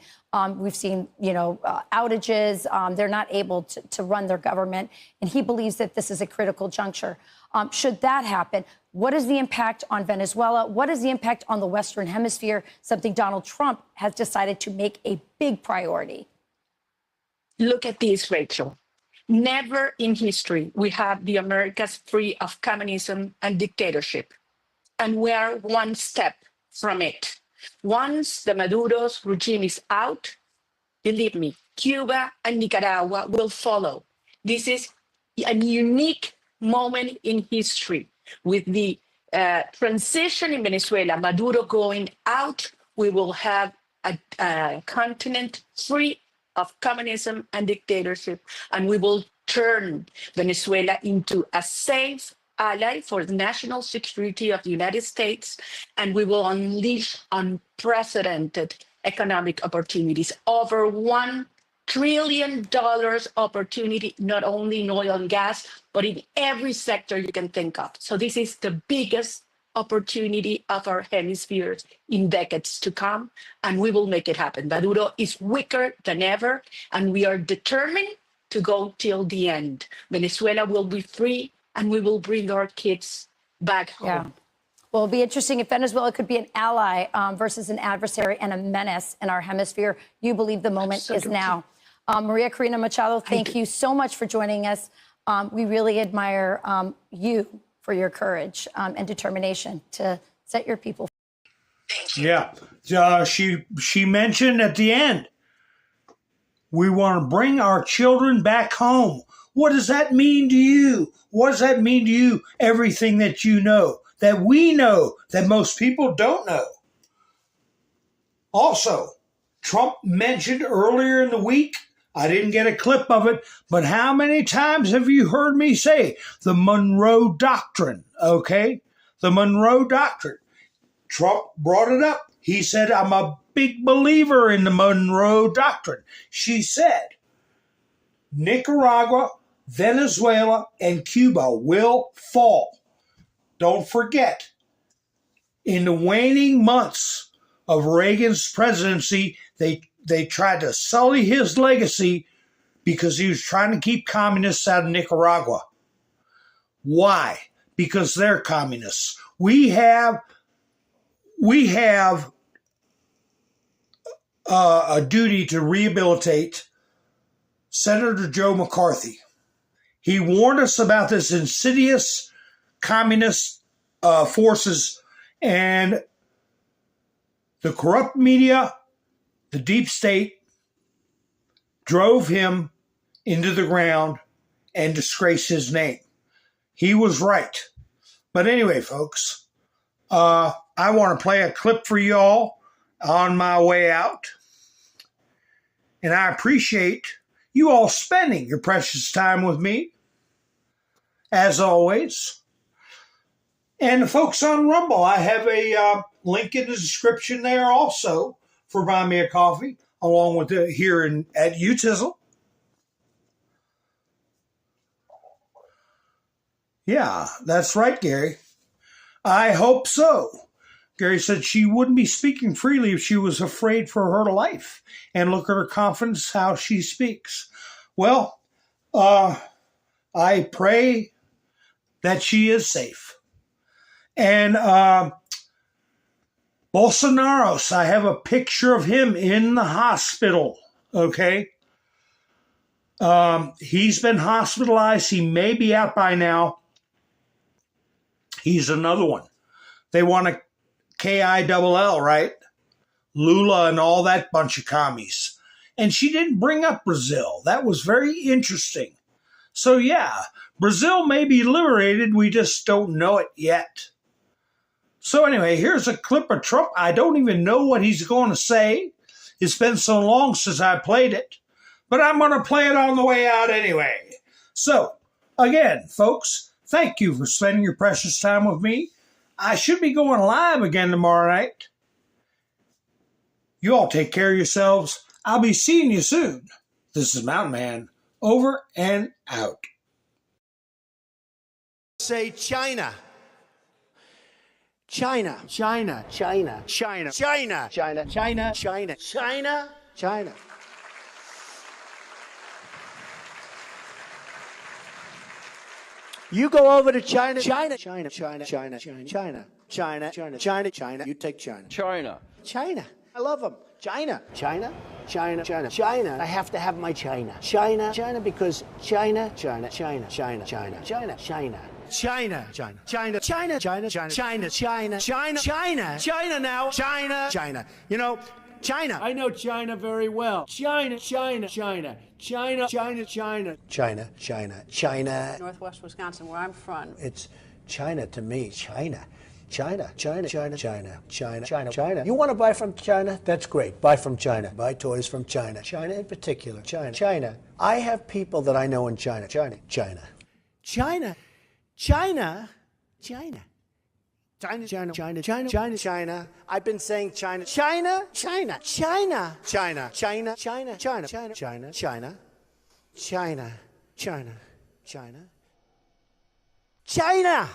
We've seen, outages. They're not able to run their government. And he believes that this is a critical juncture. Should that happen, what is the impact on Venezuela? What is the impact on the Western Hemisphere? Something Donald Trump has decided to make a big priority. Look at this, Rachel. Never in history we have the Americas free of communism and dictatorship. And we are one step from it. Once the Maduro's regime is out, believe me, Cuba and Nicaragua will follow. This is a unique moment in history. With the transition in Venezuela, Maduro going out, we will have a continent free of communism and dictatorship, and we will turn Venezuela into a safe ally for the national security of the United States, and we will unleash unprecedented economic opportunities. Over $1 trillion opportunity, not only in oil and gas, but in every sector you can think of. So this is the biggest opportunity of our hemispheres in decades to come, and we will make it happen. Maduro is weaker than ever, and we are determined to go till the end. Venezuela will be free, and we will bring our kids back home. Yeah. Well, it'll be interesting if Venezuela could be an ally versus an adversary and a menace in our hemisphere. You believe the moment is now. Maria Corina Machado, thank you so much for joining us. We really admire you for your courage and determination to set your people free. Yeah. She mentioned at the end, we want to bring our children back home. What does that mean to you? What does that mean to you? Everything that you know, that we know, that most people don't know. Also, Trump mentioned earlier in the week, I didn't get a clip of it, but how many times have you heard me say the Monroe Doctrine, okay? The Monroe Doctrine. Trump brought it up. He said, I'm a big believer in the Monroe Doctrine. She said, Nicaragua, Venezuela, and Cuba will fall. Don't forget, in the waning months of Reagan's presidency, they tried to sully his legacy because he was trying to keep communists out of Nicaragua. Why? Because they're communists. We have a duty to rehabilitate Senator Joe McCarthy. He warned us about this insidious communist forces and the corrupt media, the deep state, drove him into the ground and disgraced his name. He was right. But anyway, folks, I want to play a clip for y'all on my way out. And I appreciate you all spending your precious time with me, as always. And the folks on Rumble, I have a link in the description there also for Buy Me a Coffee, along with here at UTizzle. Yeah, that's right, Gary. I hope so. Gary said she wouldn't be speaking freely if she was afraid for her life. And look at her confidence, how she speaks. Well, I pray that she is safe. And Bolsonaro's, I have a picture of him in the hospital, okay? He's been hospitalized. He may be out by now. He's another one. They want to KILL, right? Lula and all that bunch of commies. And she didn't bring up Brazil. That was very interesting. So yeah, Brazil may be liberated. We just don't know it yet. So anyway, here's a clip of Trump. I don't even know what he's going to say. It's been so long since I played it. But I'm going to play it on the way out anyway. So, again, folks, thank you for spending your precious time with me. I should be going live again tomorrow night. You all take care of yourselves. I'll be seeing you soon. This is Mountain Man, over and out. Say China. China. China. China. China. China. China. China. China. China. China. You go over to China. China. China. China. China. China. China. China. China. China. China. You take China. China. China. I love them. China. China. China. China. China. I have to have my China. China. China because China. China. China. China. China. China. China. China, China, China, China, China, China, China, China, China, China, China now, China, China. You know, China. I know China very well. China, China, China, China, China, China. China, China, China. Northwest Wisconsin, where I'm from. It's China to me, China. China, China, China, China, China, China, China. You want to buy from China? That's great. Buy from China. Buy toys from China. China in particular. China. China. I have people that I know in China. China. China. China. China, China, China, China, China, China, China, China. I've been saying China, China, China, China, China, China, China, China, China, China, China, China, China, China, China.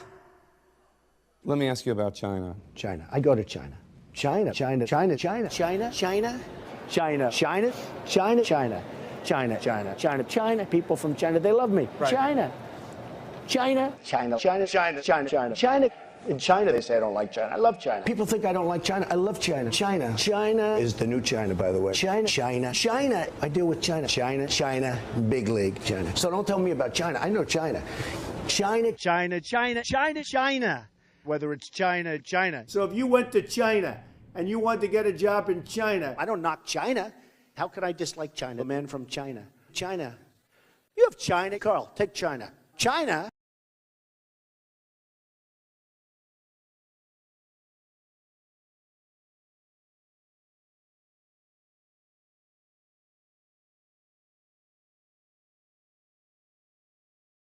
Let me ask you about China. China. I go to China. China, China, China, China, China, China, China, China, China, China, China, China, China, China. People from China, they love me. China. China, China, China, China, China, China, China. In China, they say I don't like China. I love China. People think I don't like China. I love China. China. China is the new China, by the way. China, China, China. I deal with China. China, China, big league, China. So don't tell me about China. I know China. China, China, China, China, China. Whether it's China, China. So if you went to China and you wanted to get a job in China, I don't knock China. How could I dislike China? A man from China. China. You have China. Carl, take China. China